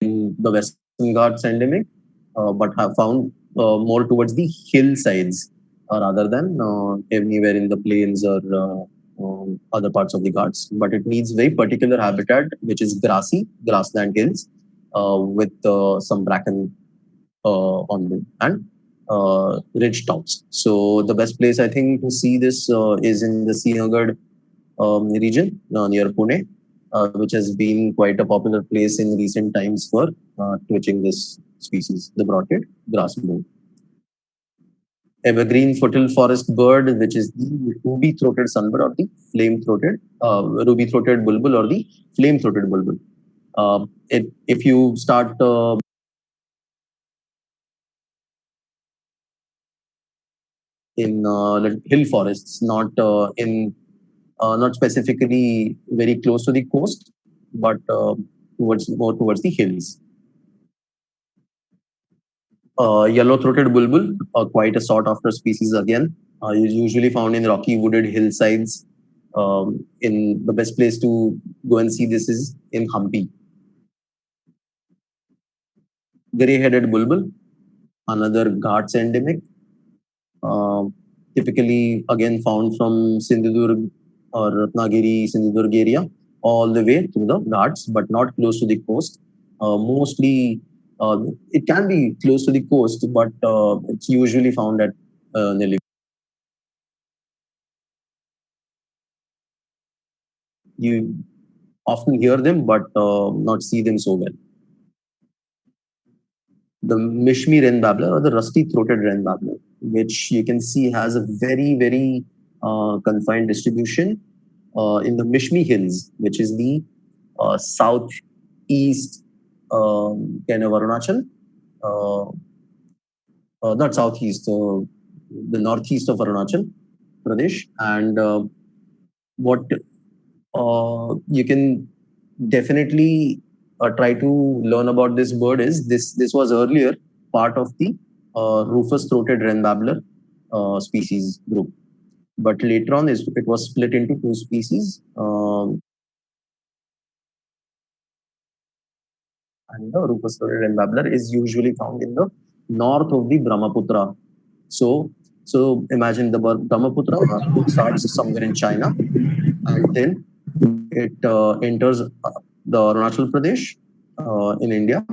In the Western Ghats endemic, but have found more towards the hillsides rather than anywhere in the plains or other parts of the Ghats. But it needs very particular habitat, which is grassy, grassland hills with some bracken on them and ridge tops. So the best place I think to see this is in the Srinagar region near Pune, which has been quite a popular place in recent times for twitching this species, the broadhead grassboard. Evergreen footil forest bird, which is the ruby-throated sunbird or the flame-throated ruby-throated bulbul or the flame-throated bulbul. If you start in hill forests, not specifically very close to the coast, but towards the hills. Yellow-throated bulbul, quite a sought-after species again, is usually found in rocky wooded hillsides. In the best place to go and see this is in Hampi. Grey-headed bulbul, another Ghats endemic, uh, typically again found from Sindhudurg or Ratnagiri, Sindhudurg area, all the way through the Ghats, but not close to the coast. Mostly, it can be close to the coast, but it's usually found at nearly. You often hear them, but not see them so well. The Mishmi wren babbler or the rusty-throated wren babbler, which you can see has a very confined distribution in the Mishmi Hills, which is the southeast kind of Arunachal, uh, not southeast, the northeast of Arunachal Pradesh. And what you can definitely try to learn about this bird is this was earlier part of the rufous-throated wren babbler species group, but later on it was split into two species. And the rufous-throated wren babbler is usually found in the north of the Brahmaputra. So imagine the Brahmaputra starts somewhere in China, and then it enters the Arunachal Pradesh in India,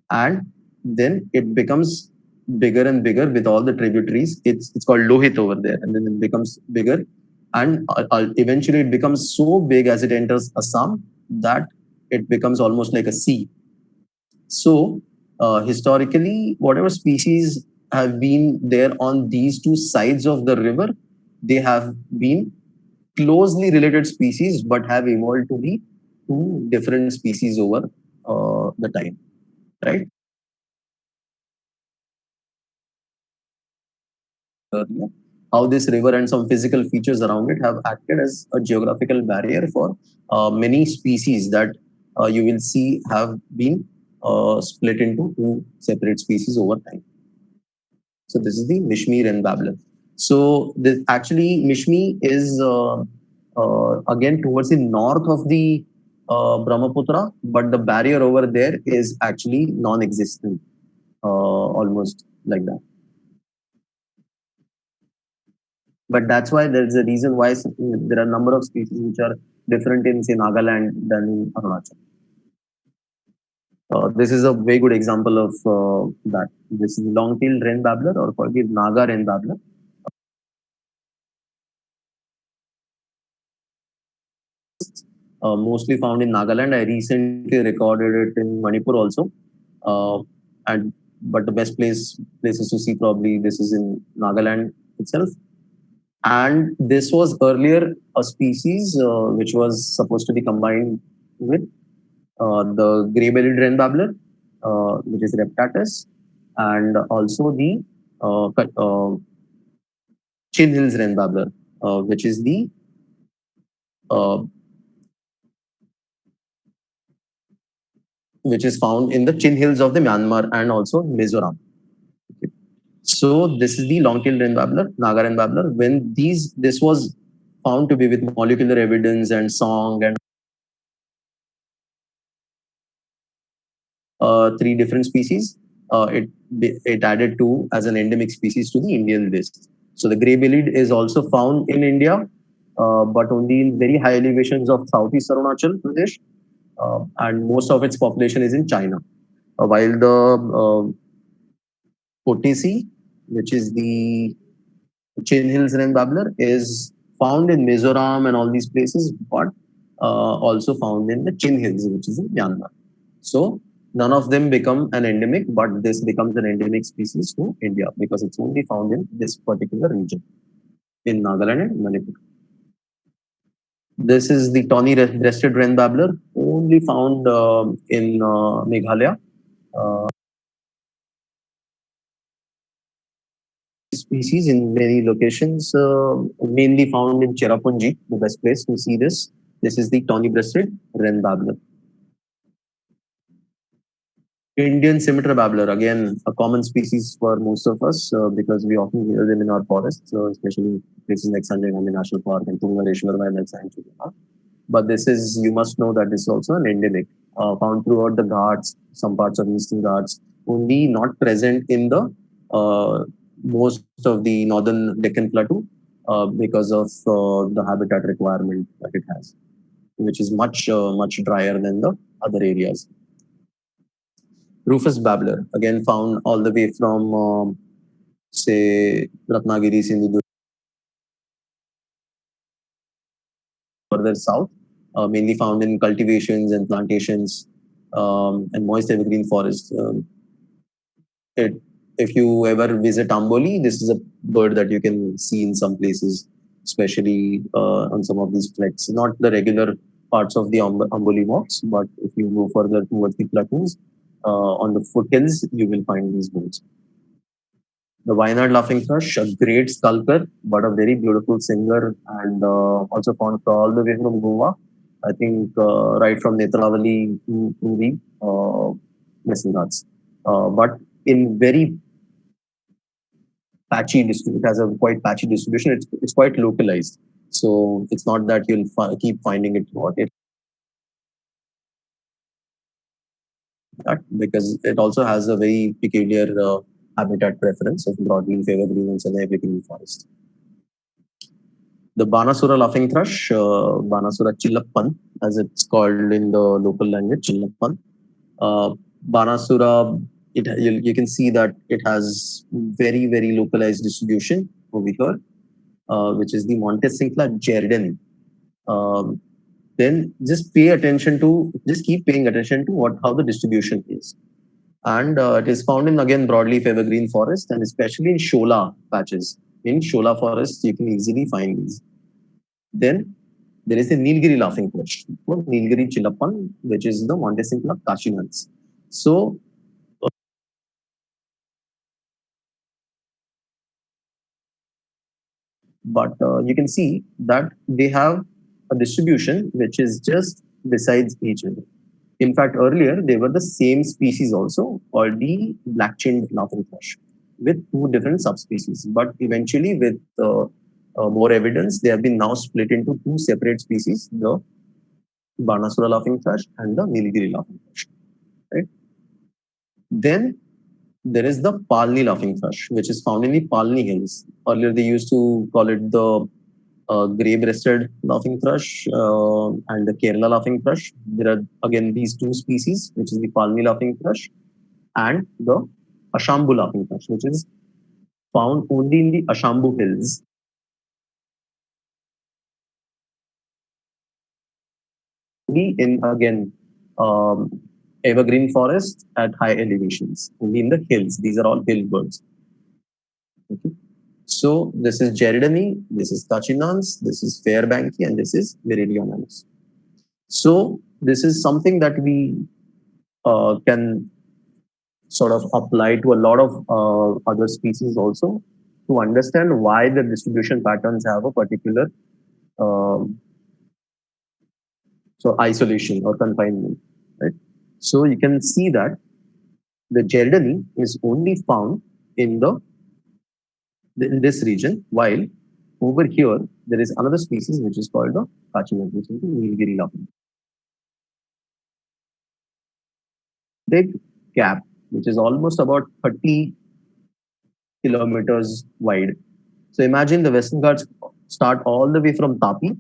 and then it becomes bigger and bigger with all the tributaries. It's called Lohit over there, and then it becomes bigger, and eventually it becomes so big as it enters Assam that it becomes almost like a sea. So historically, whatever species have been there on these two sides of the river, they have been closely related species, but have evolved to be two different species over the time, right? Earlier, how this river and some physical features around it have acted as a geographical barrier for many species that you will see have been split into two separate species over time. So this is the Mishmi wren babbler. So this actually Mishmi is again towards the north of the Brahmaputra, but the barrier over there is actually non-existent, almost like that. But that's why there's a reason why there are a number of species which are different in say Nagaland than in Arunachal. This is a very good example of that. This is long-tailed wren babbler, or called the Naga wren babbler. mostly found in Nagaland. I recently recorded it in Manipur also. Uh, and but the best places to see probably this is in Nagaland itself. And this was earlier a species which was supposed to be combined with the grey-bellied wren babbler, which is Reptatus, and also the Chin Hills wren babbler, which is the uh, which is found in the Chin Hills of the Myanmar and also Mizoram. Okay. So this is the long-tailed wren babbler, Naga wren babbler. When this was found to be with molecular evidence and song and three different species, it added two as an endemic species to the Indian list. So the grey-bellied is also found in India, but only in very high elevations of southeast Arunachal Pradesh, and most of its population is in China. While the Potesi, which is the Chin Hills wren babbler, is found in Mizoram and all these places, but also found in the Chin Hills, which is in Myanmar. So none of them become an endemic, but this becomes an endemic species to India because it's only found in this particular region in Nagaland and Manipur. This is the tawny breasted wren babbler, only found in Meghalaya. Uh, Species in many locations, mainly found in Cherrapunji, the best place to see this. This is the tawny breasted wren babbler. Indian scimitar babbler, again, a common species for most of us because we often hear them in our forests, especially places like Sanjay Gandhi National Park and Tungareshwar Wildlife Sanctuary. But this is, you must know that this is also an endemic, found throughout the Ghats, some parts of Eastern Ghats, only not present in the most of the northern Deccan Plateau because of the habitat requirement that it has, which is much drier than the other areas. Rufous babbler, again found all the way from, say, Ratnagiri, Sindhu, further south, mainly found in cultivations and plantations and moist evergreen forests. It, if you ever visit Amboli, this is a bird that you can see in some places, especially on some of these treks. Not the regular parts of the Amboli walks, but if you go further towards the plateaus, on the foothills, you will find these birds. The Wayanad laughing thrush, a great skulker, but a very beautiful singer, and also found all the way from Goa. I think right from Netravali to the Western Ghats. But in very patchy distribution, it has a quite patchy distribution. It's quite localized. So it's not that you'll keep finding it throughout it, because it also has a very peculiar habitat preference of broadleaf, evergreens, and evergreen forest. The Banasura laughing thrush, Banasura chillappan, as it's called in the local language, chillappan. Uh, Banasura, you can see that it has very localized distribution over here, which is the Montesincla jerdani. Um, then just keep paying attention to how the distribution is. And it is found in, again, broadleaf evergreen forest, and especially in Shola patches. In Shola forests, you can easily find these. Then there is the Nilgiri laughing thrush, Nilgiri chillappan, which is the Montesincla cashinans. So, but you can see that they have a distribution which is just besides each other. In fact, earlier they were the same species also, called the black-chained laughing thrush, with two different subspecies. But eventually, with more evidence, they have been now split into two separate species: the Banasura laughing thrush and the Nilgiri laughing thrush. Right? Then there is the Palni laughing thrush, which is found in the Palni Hills. Earlier, they used to call it the grey-breasted laughing thrush and the Kerala laughing thrush. There are again these two species, which is the Palni laughing thrush and the Ashambu laughing thrush, which is found only in the Ashambu Hills. be in again evergreen forests at high elevations, only in the hills. These are all hill birds. Okay. So this is Geridani, this is Tachinans, this is Fairbanki, and this is Meridionalus. So this is something that we can sort of apply to a lot of other species also to understand why the distribution patterns have a particular um, so isolation or confinement, right? So you can see that the Geridani is only found in the in this region, while over here there is another species which is called the Kachinas, which is the Nilgiri lapwing. Big gap, which is almost about 30 kilometers wide. So imagine the Western Ghats start all the way from Tapi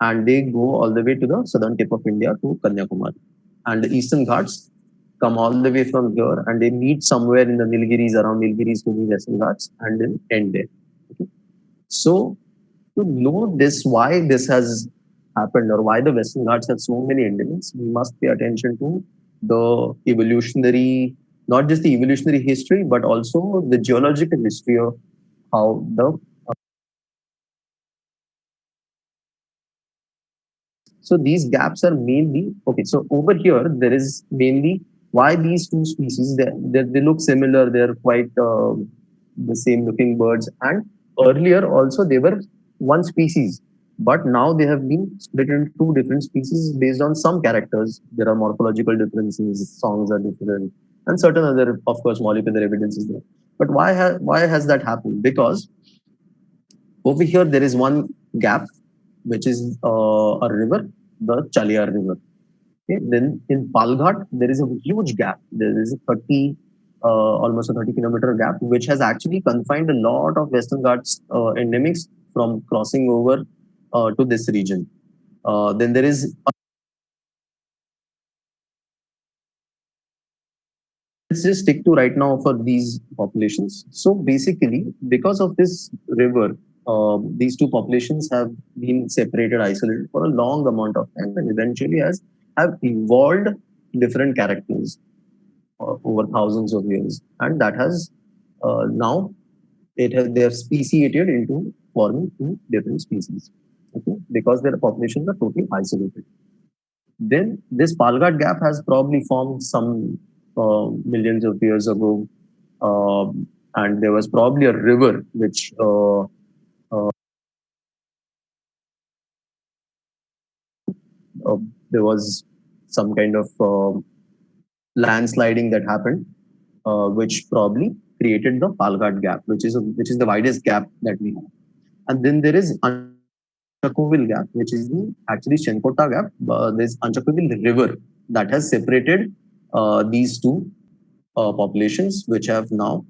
and they go all the way to the southern tip of India to Kanyakumari. And the Eastern Ghats come all the way from here and they meet somewhere in the Nilgiris, around Nilgiris to the Western Ghats, and then end there. Okay. So to know this, why this has happened or why the Western Ghats have so many endemics, we must pay attention to the evolutionary, not just the evolutionary history, but also the geological history of how the so these gaps are mainly okay. So over here, there is mainly why these two species they look similar. They're quite the same looking birds. And earlier also they were one species, but now they have been split into two different species based on some characters. There are morphological differences, songs are different, and certain other, of course, molecular evidence is there. But why has that happened? Because over here there is one gap, which is a river, the Chaliar River. Okay. Then in Palghat, there is a huge gap. There is a 30, almost a 30-kilometer gap, which has actually confined a lot of Western Ghats endemics from crossing over to this region. Then there is let's just stick to right now for these populations. So basically, because of this river, these two populations have been separated, isolated for a long amount of time, and eventually has have evolved different characters over thousands of years, and that has now they have speciated into forming two different species. Okay, because their populations are totally isolated. Then this Palghat gap has probably formed some millions of years ago, and there was probably a river which uh, there was some kind of landsliding that happened, which probably created the Palghat gap, which is the widest gap that we have. And then there is Anchakovil gap, which is the actually Shenkota gap. There's Anchakovil river that has separated these two populations, which have now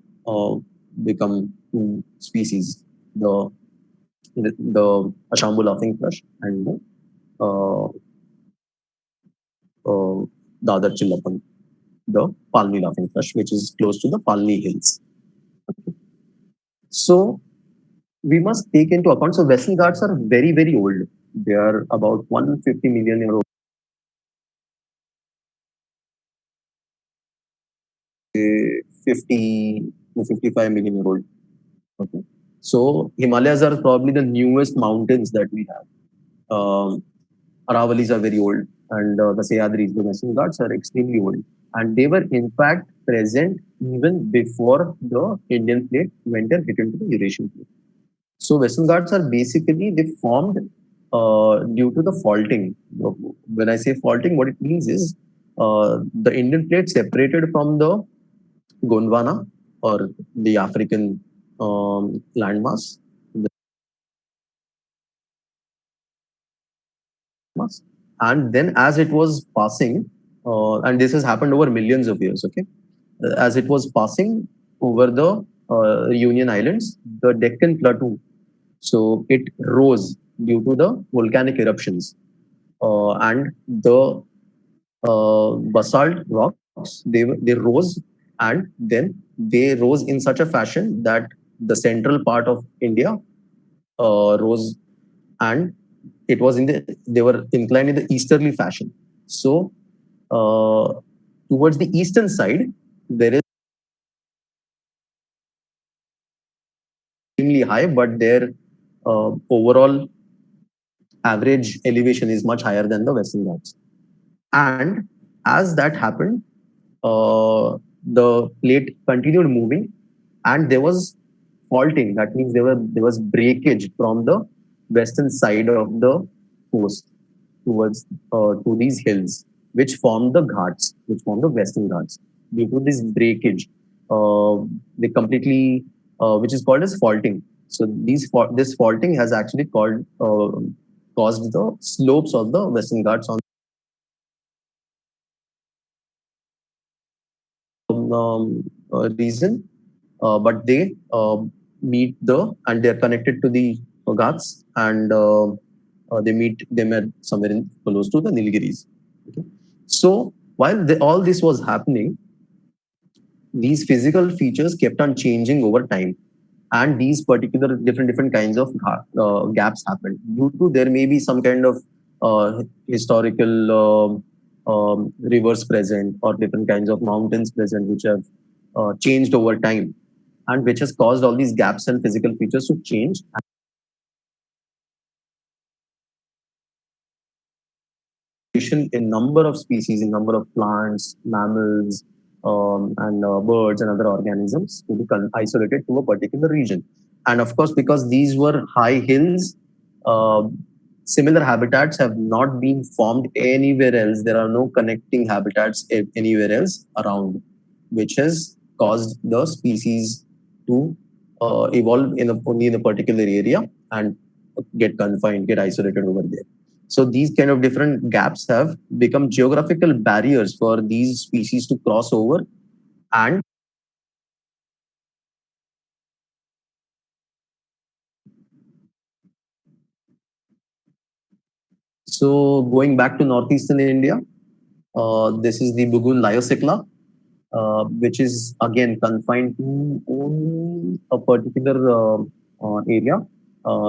become two species: the Ashambu laughing thrush and uh, Dadar chillapan, the Palni laughing thrush, which is close to the Palni hills. So we must take into account. So Western Ghats are very, very old. They are about 150 million year old, 50 to 55 million year old. Okay. So Himalayas are probably the newest mountains that we have. Aravalis are very old, and the Sahyadris, the Western Ghats, are extremely old. And they were in fact present even before the Indian plate went and hit into the Eurasian plate. So Western Ghats are basically they formed due to the faulting. When I say faulting, what it means is the Indian plate separated from the Gondwana or the African landmass, and then as it was passing, and this has happened over millions of years. Okay, as it was passing over the Union Islands, the Deccan Plateau, so it rose due to the volcanic eruptions and the basalt rocks. They rose and then they rose in such a fashion that the central part of India rose and it was they were inclined in the easterly fashion. So towards the eastern side, there is extremely high, but their overall average elevation is much higher than the Western Ghats. And as that happened, the plate continued moving, and there was faulting. That means there was breakage from the western side of the coast towards to these hills, which form the Ghats, which form the Western Ghats. Due to this breakage, they completely, which is called as faulting. So this faulting has actually caused the slopes of the Western Ghats on reason, but they meet and they're connected to the Ghats, and they meet them at somewhere in close to the Nilgiris. Okay. So while all this was happening, these physical features kept on changing over time, and these particular different kinds of gaps happened due to there may be some kind of historical rivers present or different kinds of mountains present which have changed over time, and which has caused all these gaps and physical features to change in number of species, in number of plants, mammals, and birds and other organisms to be isolated to a particular region. And of course, because these were high hills, uh, similar habitats have not been formed anywhere else. There are no connecting habitats anywhere else around, which has caused the species to evolve only in a particular area and get confined, get isolated over there. So these kind of different gaps have become geographical barriers for these species to cross over. And so going back to northeastern India, this is the Bugun Lyocicla, which is again confined to only a particular area,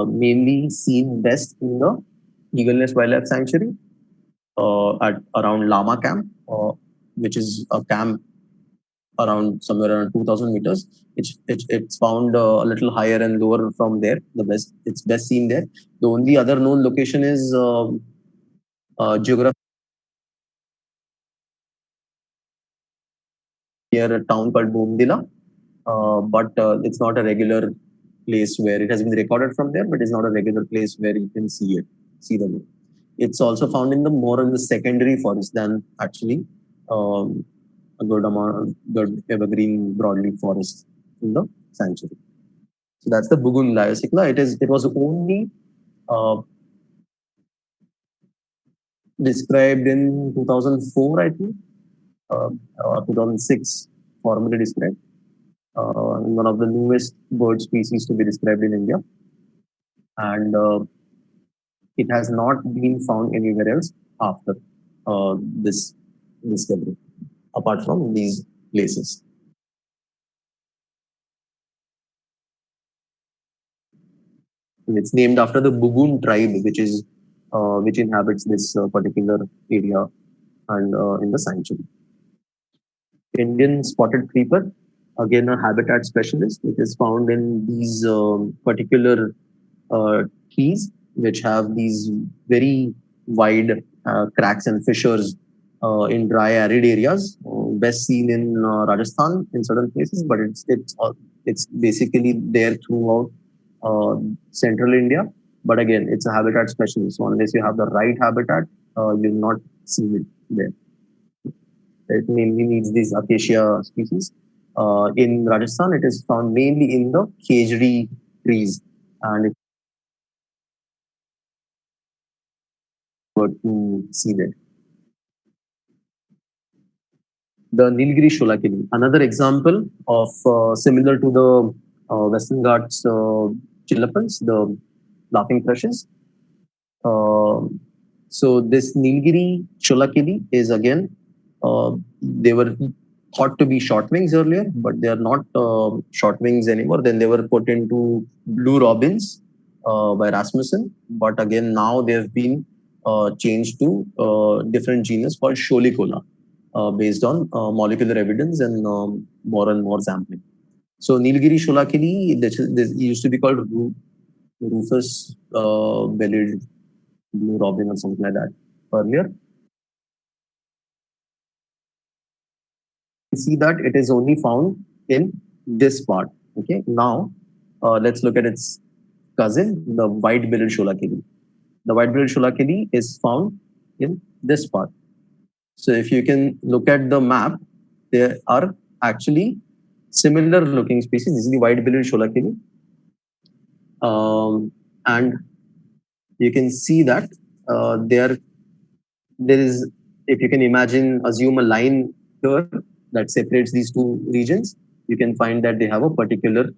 mainly seen best in the Eagle Nest Wildlife Sanctuary at around Lama Camp, which is a camp around somewhere around 2000 meters. It's found a little higher and lower from there. It's best seen there. The only other known location is geography near a town called Boomdila, but it's not a regular place where it has been recorded from there, but it's not a regular place where you can see the moon. It's also found in the more in the secondary forest than actually um, a good amount, good evergreen broadleaf forest in the sanctuary. So that's the Bugun Lyocicla. It was only uh, described in 2004, I think, uh, or 2006, formally described. One of the newest bird species to be described in India, and it has not been found anywhere else after this discovery, apart from these places. And it's named after the Bugun tribe, which inhabits this particular area and in the sanctuary. Indian spotted creeper, again a habitat specialist, which is found in these particular trees, which have these very wide cracks and fissures in dry arid areas. Best seen in Rajasthan in certain places, but it's basically there throughout uh, central India. But again, it's a habitat specialist. So unless you have the right habitat, you'll not see it there. It mainly needs these acacia species. In Rajasthan, it is found mainly in the khejri trees, and it's good to see there. The Nilgiri Sholakili, another example of similar to the Western Ghats chillapans, the laughing thrushes. Uh, so this Nilgiri Sholakili is again, they were thought to be short wings earlier, but they are not short wings anymore. Then they were put into blue robins, by Rasmussen, but again now they have been changed to different genus called Sholicola, based on molecular evidence and more sampling. So Nilgiri Sholakili, this used to be called Rufus bellied blue robin or something like that earlier. You see that it is only found in this part. Okay, now let's look at its cousin, the white-billed Sholakili. The white-billed Sholakili is found in this part. So if you can look at the map, there are actually similar looking species. This is the white-billed Sholakili. And you can see that there is, if you can imagine, assume a line here that separates these two regions, you can find that they have a particular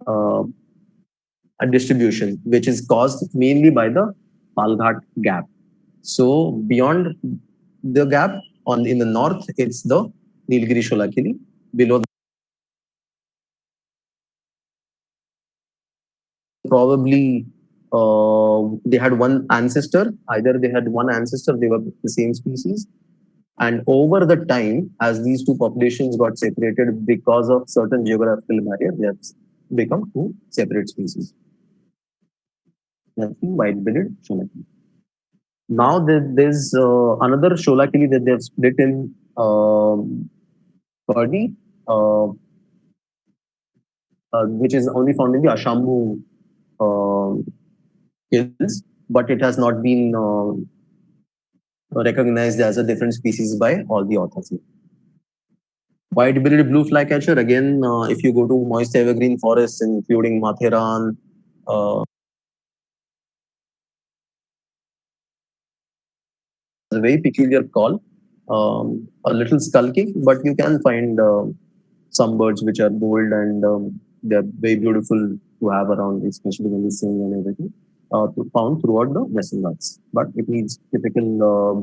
uh, distribution, which is caused mainly by the Palghat gap. So beyond the gap, on in the north, it's the Nilgiri Sholakili. Below, probably they had one ancestor. Either they had one ancestor, they were the same species. And over the time, as these two populations got separated because of certain geographical barrier, they have become two separate species. That's the white-billed Sholakili. Now there's another Sholakili that they have split in Purdy, which is only found in the Ashambu uh, hills, but it has not been recognized as a different species by all the authors here. White-billed blue flycatcher, again, if you go to moist evergreen forests, including Matheran, a very peculiar call, a little skulking, but you can find some birds which are bold and they're very beautiful to have around, especially when they sing and everything, found throughout the Western Ghats. But it needs typical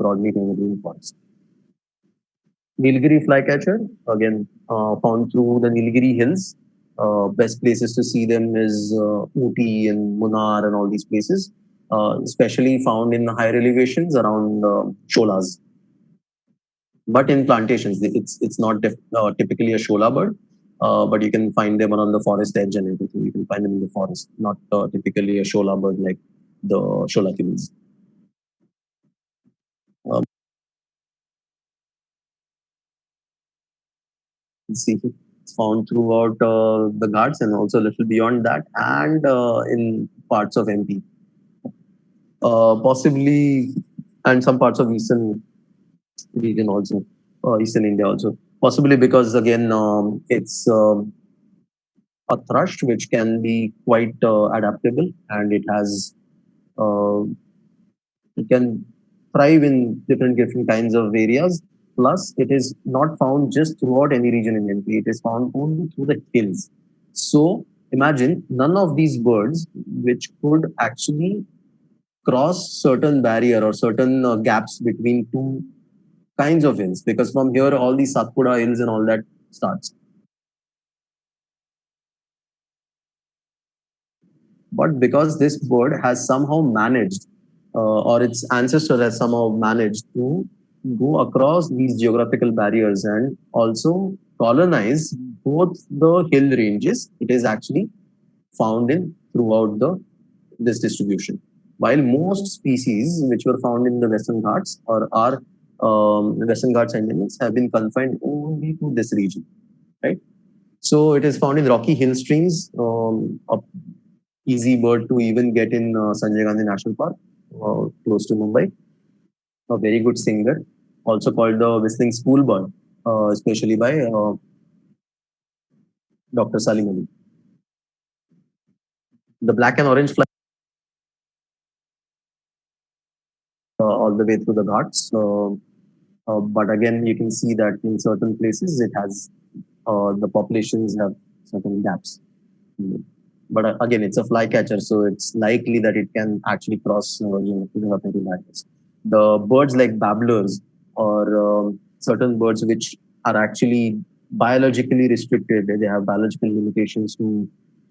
broadleaf evergreen forest. Nilgiri flycatcher, again, found through the Nilgiri hills. Best places to see them is Ooty and Munnar and all these places, especially found in higher elevations around sholas. But in plantations, it's not typically a shola bird, but you can find them around the forest edge and everything. You can find them in the forest, not typically a shola bird like the shola kilis. See, it's found throughout the Ghats and also a little beyond that, and in parts of MP, possibly, and some parts of eastern region also, eastern India also. Possibly because again, it's a thrush which can be quite adaptable, and uh, it can thrive in different kinds of areas. Plus, it is not found just throughout any region in MP. It is found only through the hills. So imagine none of these birds which could actually cross certain barrier or certain gaps between two kinds of hills, because from here all these Satpura hills and all that starts. But because this bird has somehow managed, or its ancestor has somehow managed to go across these geographical barriers and also colonize both the hill ranges, it is actually found in throughout the this distribution. While most species which were found in the Western Ghats or are Western Ghats endemics have been confined only to this region, right? So it is found in rocky hill streams, easy bird to even get in Sanjay Gandhi National Park, close to Mumbai. A very good singer, also called the whistling school bird, especially by Dr. Salim Ali. The black and orange fly all the way through the Ghats. But again, you can see that in certain places it has the populations have certain gaps. But again, it's a flycatcher, so it's likely that it can actually cross geographical barriers. The birds like babblers or certain birds which are actually biologically restricted, they have biological limitations to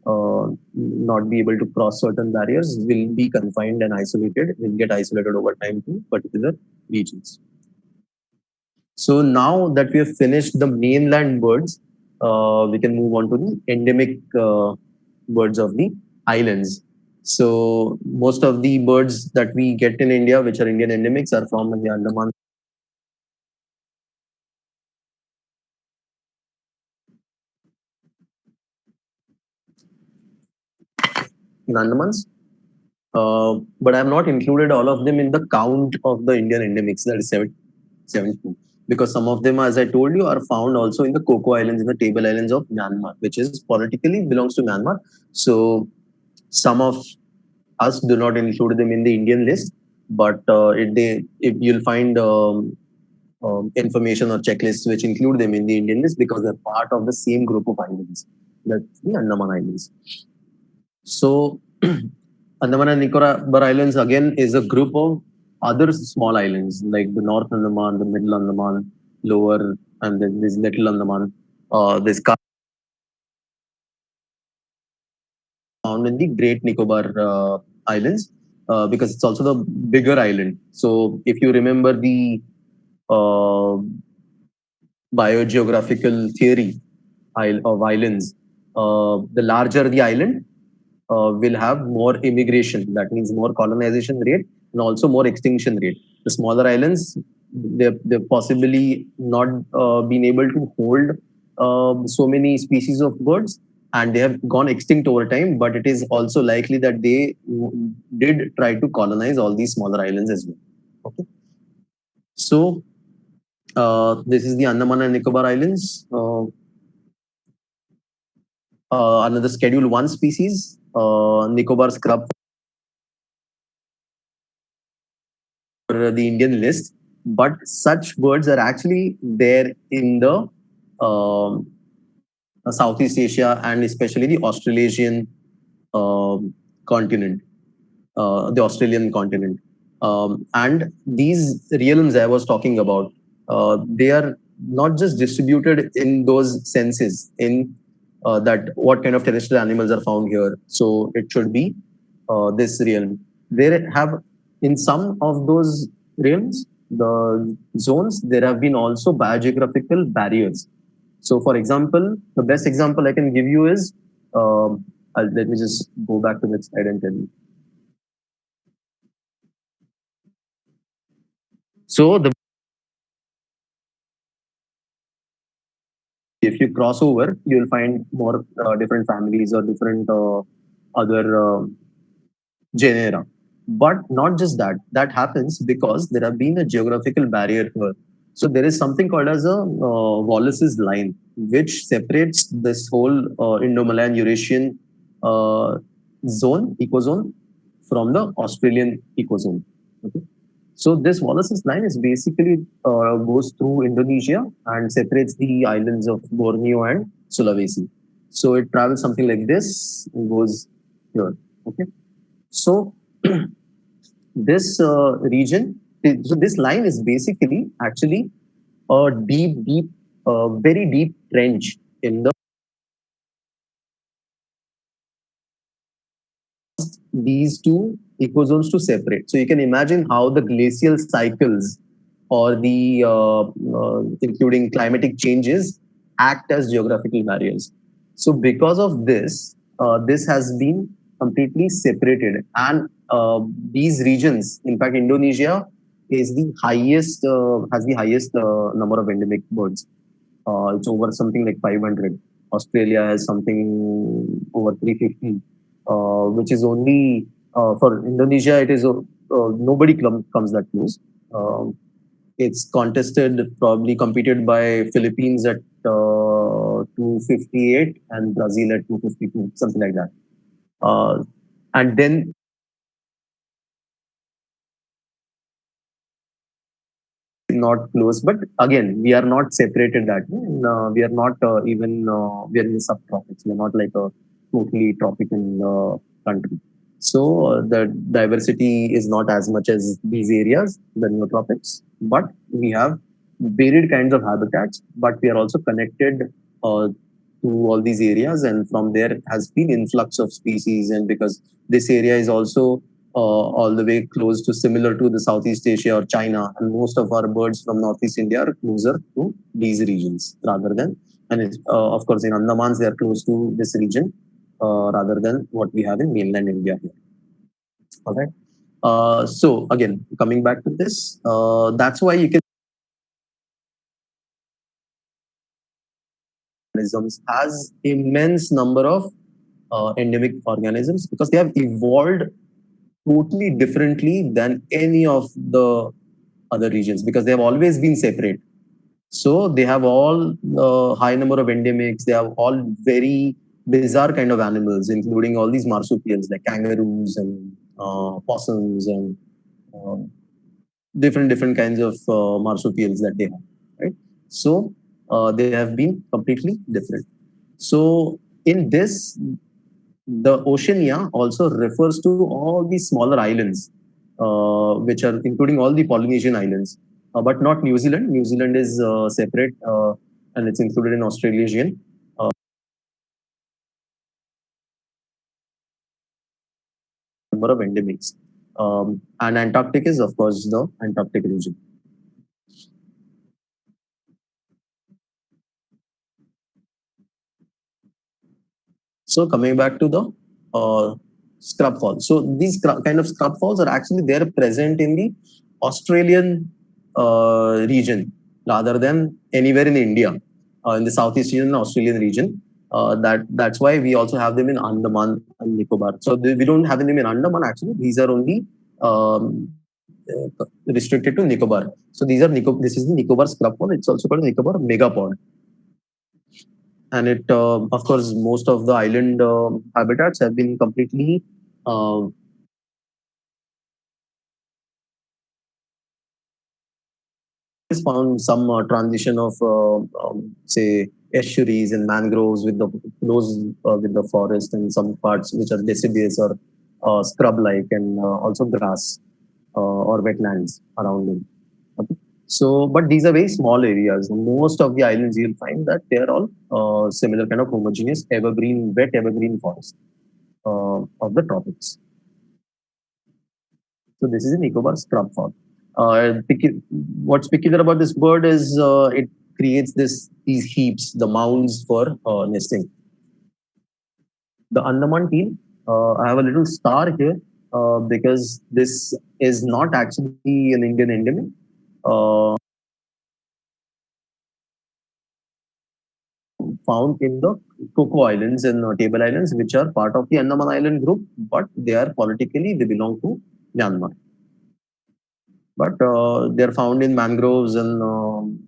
not be able to cross certain barriers will be confined and isolated, will get isolated over time to particular regions. So now that we have finished the mainland birds, we can move on to the endemic birds of the islands. So most of the birds that we get in India, which are Indian endemics, are from the Andaman. In Andamans. But I have not included all of them in the count of the Indian endemics, that is 72. Because some of them, as I told you, are found also in the Coco Islands, in the Table Islands of Myanmar, which is politically belongs to Myanmar. So some of us do not include them in the Indian list, but if you'll find information or checklists which include them in the Indian list because they're part of the same group of islands, that's the Andaman Islands. So Andaman and Nicobar Islands again is a group of other small islands like the North Andaman, the Middle Andaman, Lower, and then this Little Andaman. This found in the Great Nicobar Islands because it's also the bigger island. So if you remember the uh, biogeographical theory of islands, the larger the island, will have more immigration. That means more colonization rate and also more extinction rate. The smaller islands, they're possibly not been able to hold so many species of birds and they have gone extinct over time. But it is also likely that they did try to colonize all these smaller islands as well. Okay. So this is the Andaman and Nicobar Islands. Another Schedule 1 species, Nicobar scrub for the Indian list, but such birds are actually there in the um, Southeast Asia and especially the Australasian continent, the Australian continent. And these realms I was talking about, they are not just distributed in those senses, in that what kind of terrestrial animals are found here. So it should be this realm. There have, in some of those realms, the zones, there have been also biogeographical barriers. So, for example, the best example I can give you is, let me just go back to that slide and tell you. So, if you cross over, you'll find more different families or different other genera. But not just that, that happens because there have been a geographical barrier here. So there is something called as a Wallace's line, which separates this whole Indo-Malayan Eurasian uh, zone, ecozone, from the Australian ecozone. Okay? So this Wallace's line is basically goes through Indonesia and separates the islands of Borneo and Sulawesi. So it travels something like this and goes here. Okay. So this region, so this line is basically actually a deep, very deep trench in the these two ecozones to separate. So you can imagine how the glacial cycles or the including climatic changes act as geographical barriers. So because of this, this has been completely separated, and these regions, in fact, Indonesia is the highest has the highest number of endemic birds. It's over something like 500. Australia has something over 350, which is only for Indonesia. It is nobody comes that close. It's contested, probably competed by Philippines at 258 and Brazil at 252, something like that. And then not close, but again, we are not separated that way. And, we are not even we are in the subtropics. We are not like a totally tropical country. So the diversity is not as much as these areas, the neotropics, but we have varied kinds of habitats. But we are also connected to all these areas, and from there has been influx of species. And because this area is also all the way close to similar to the Southeast Asia or China, and most of our birds from Northeast India are closer to these regions rather than, and of course in Andamans they are close to this region rather than what we have in mainland India here. All right. So again, coming back to this, that's why you can organisms has immense number of endemic organisms because they have evolved totally differently than any of the other regions because they have always been separate. So they have all high number of endemics. They have all very bizarre kind of animals, including all these marsupials like kangaroos and possums and uh, different kinds of marsupials that they have. Right. So they have been completely different. So in this, the Oceania also refers to all these smaller islands, which are including all the Polynesian islands, but not New Zealand. New Zealand is separate and it's included in Australasian. Number of endemics. And Antarctic is, of course, the Antarctic region. So coming back to the scrub falls. So these kind of scrub falls are actually they're present in the Australian region rather than anywhere in India, in the Southeast Asian Australian region. That's why we also have them in Andaman and Nicobar. So we don't have them in Andaman actually. These are only restricted to Nicobar. So these are This is the Nicobar scrub fall. It's also called Nicobar megapod. And it of course most of the island habitats have been completely uh, is found some transition of say estuaries and mangroves with the close with the forest, and some parts which are deciduous or scrub like, and also grass or wetlands around them. Okay. So, but these are very small areas. Most of the islands you'll find that they are all similar kind of homogeneous evergreen, wet evergreen forest of the tropics. So this is an Nicobar scrub form. What's peculiar about this bird is it creates these heaps, the mounds for nesting. The Andaman teal, I have a little star here because this is not actually an Indian endemic. Uh, Found in the Coco Islands and Table Islands, which are part of the Andaman Island group, but they belong to Myanmar. But they're found in mangroves and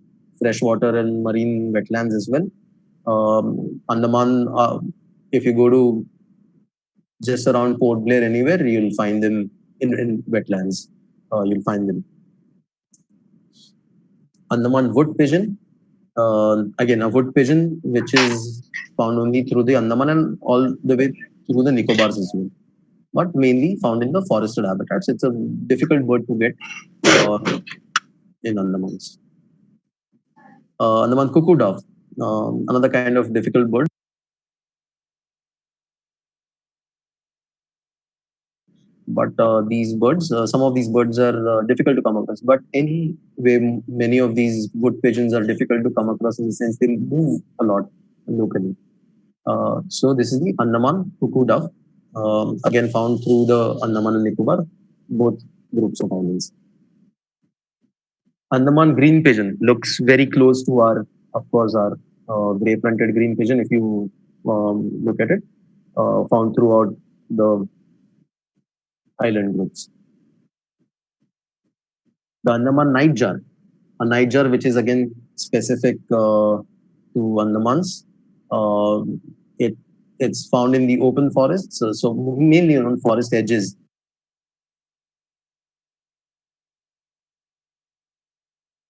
freshwater and marine wetlands as well. Andaman, if you go to just around Port Blair anywhere, you'll find them in wetlands. You'll find them. Andaman wood pigeon, again a wood pigeon which is found only through the Andaman and all the way through the Nicobars as well, but mainly found in the forested habitats. It's a difficult bird to get in Andamans. Andaman cuckoo dove, another kind of difficult bird. But these birds, some of these birds are difficult to come across. But anyway, many of these wood pigeons are difficult to come across in the sense they move a lot locally. So this is the Andaman cuckoo dove, again found through the Andaman and Nicobar, both groups of islands. Andaman green pigeon looks very close to of course, our grey fronted green pigeon. If you look at it, found throughout the island groups. The Andaman nightjar, a nightjar which is again specific to Andamans. Uh, it it's found in the open forests, so mainly on forest edges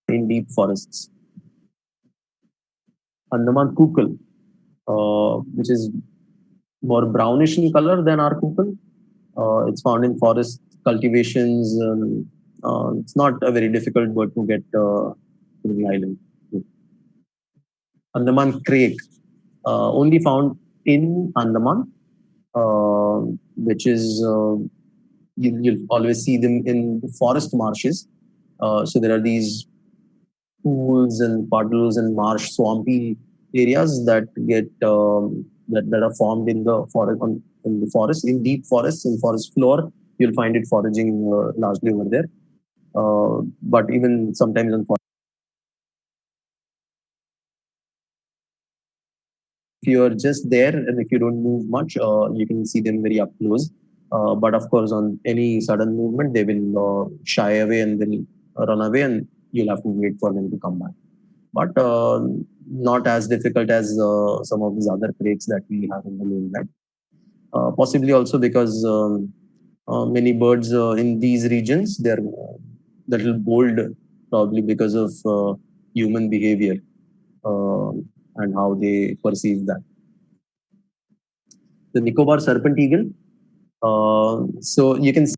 in deep forests. Andaman kukul, which is more brownish in color than our kukul. It's found in forest cultivations. It's not a very difficult bird to get to the island. Andaman crake. only found in Andaman, which is you'll always see them in forest marshes. So there are these pools and puddles and marsh swampy areas that get that are formed in the forest in the forest in deep forests in forest floor. You'll find it foraging largely over there. But even sometimes on if you're just there and if you don't move much, you can see them very up close. But of course, on any sudden movement, they will shy away and they'll run away, and you'll have to wait for them to come back. But not as difficult as some of these other traits that we have in the mainland. Possibly also because many birds in these regions they're little bold, probably because of human behavior uh, and how they perceive that. The Nicobar serpent eagle. So you can see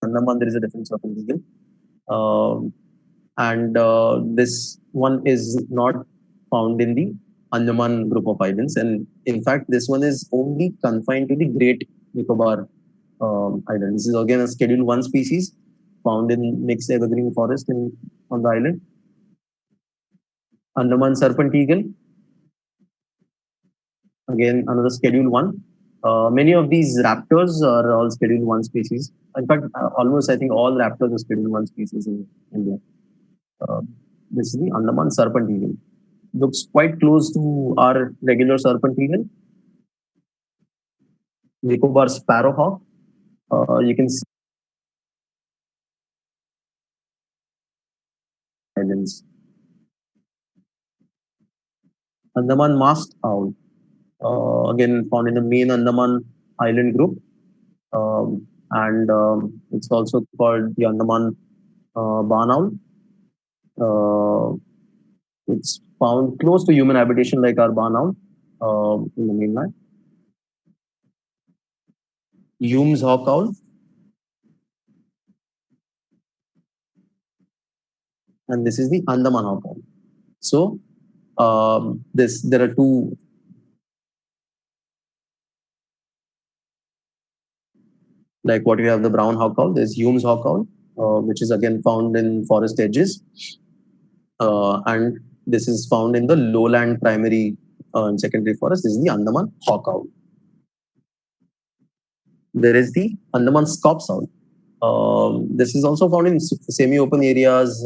Andaman there is a different serpent eagle, and this one is not found in the Andaman group of islands, and in fact this one is only confined to the Great Nicobar Island. This is again a Schedule 1 species found in mixed evergreen forest on the island. Andaman serpent eagle, again another Schedule 1. Many of these raptors are all Schedule 1 species. In fact, almost I think all raptors are Schedule 1 species in India. Uh, this is the Andaman serpent eagle. Looks quite close to our regular serpent eagle. Nicobar sparrowhawk. You can see islands. Andaman masked owl. Again found in the main Andaman island group. And it's also called the Andaman barn owl. Uh, it's found close to human habitation like our barn owl in the mainland. Hume's hawk owl, and this is the Andaman hawk owl. So this there are two, like what we have the brown hawk owl. There's Hume's hawk owl, which is again found in forest edges, and this is found in the lowland primary and secondary forest. This is the Andaman hawk owl. There is the Andaman scops owl. This is also found in semi-open areas,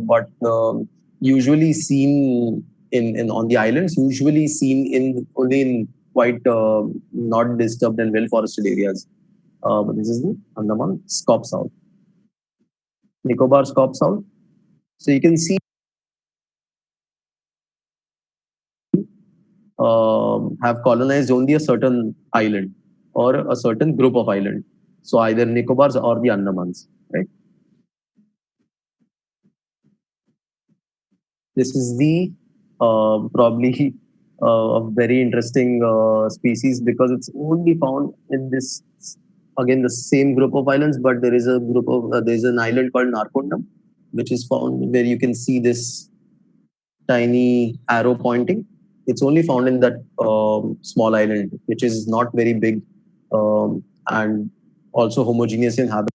but usually seen in on the islands. Usually seen in only in quite not disturbed and well forested areas. But this is the Andaman scops owl, Nicobar scops owl. So you can see have colonized only a certain island or a certain group of island. So either Nicobars or the Andamans, right? This is the probably a very interesting species because it's only found in this again the same group of islands, but there is a group of there is an island called Narcondam, which is found where you can see this tiny arrow pointing. It's only found in that small island, which is not very big and also homogeneous in habitat.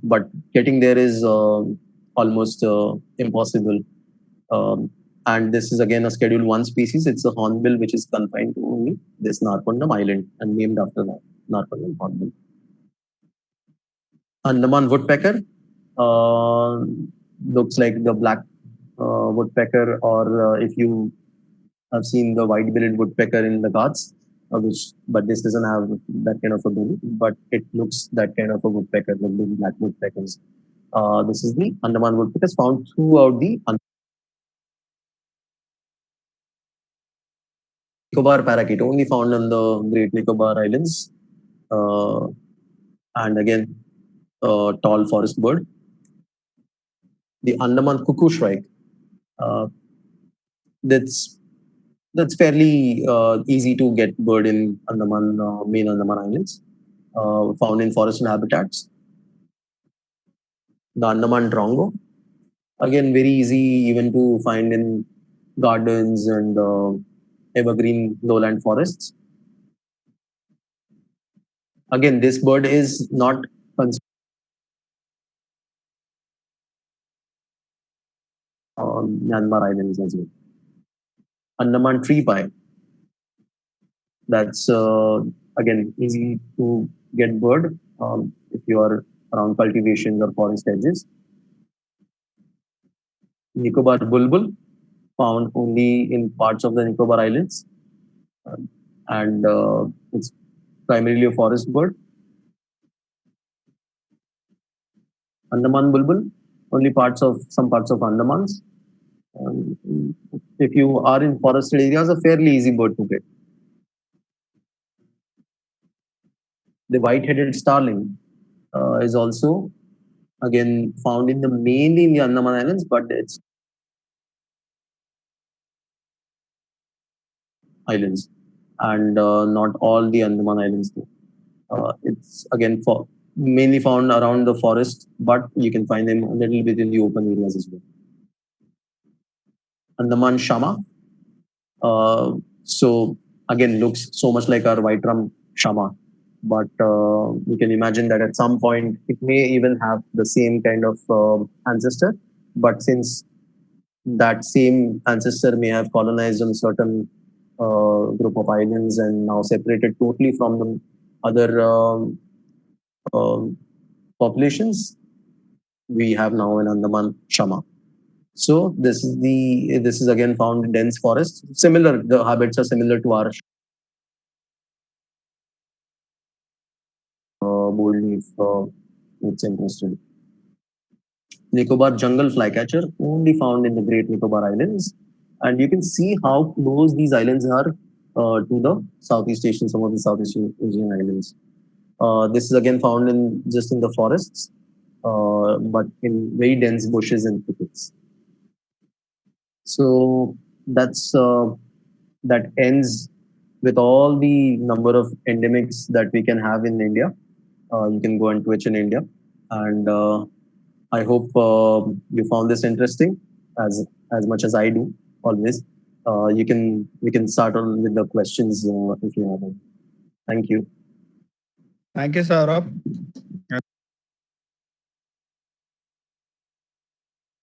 But getting there is almost impossible. Um, and this is again a Schedule 1 species. It's a hornbill which is confined to only this Narcondam island and named after that, Narcondam hornbill. Andaman woodpecker uh, looks like the black woodpecker, or if you have seen the white-billed woodpecker in the Ghats, but this doesn't have that kind of a bill, but it looks that kind of a woodpecker, like the black woodpeckers. This is the Andaman woodpeckers found throughout the Nicobar parakeet, only found on the Great Nicobar Islands, uh, and again, tall forest bird. The Andaman cuckoo shrike. Uh, that's that's fairly easy to get bird in Andaman main Andaman Islands. found in forest and habitats. The Andaman drongo, again very easy even to find in gardens and evergreen lowland forests. Again, this bird is not on Myanmar Islands as well. Andaman tree pine, that's again easy to get bird if you are around cultivations or forest edges. Nicobar bulbul, found only in parts of the Nicobar Islands, um, and it's primarily a forest bird. Andaman bulbul, only parts of some parts of Andamans. Um, if you are in forested areas, a fairly easy bird to get. The white-headed starling is also again found in the mainly in the Andaman Islands, but it's islands and not all the Andaman Islands. It's again for mainly found around the forest, but you can find them a little bit in the open areas as well. Andaman Shama. So again, looks so much like our white rum Shama, but you can imagine that at some point it may even have the same kind of ancestor. But since that same ancestor may have colonized on certain group of islands and now separated totally from the other um, populations, we have now an Andaman Shama. So this is again found in dense forests. Similar, the habits are similar to our bold leaf. It's interesting. Nicobar jungle flycatcher, only found in the Great Nicobar Islands, and you can see how close these islands are to the Southeast Asian, some of the Southeast Asian islands. This is again found in just in the forests, but in very dense bushes and thickets. So that's that ends with all the number of endemics that we can have in India. You can go and Twitch in India, and I hope you found this interesting as much as I do always. You can we can start on with the questions if you have any. Thank you. Thank you, Saurabh.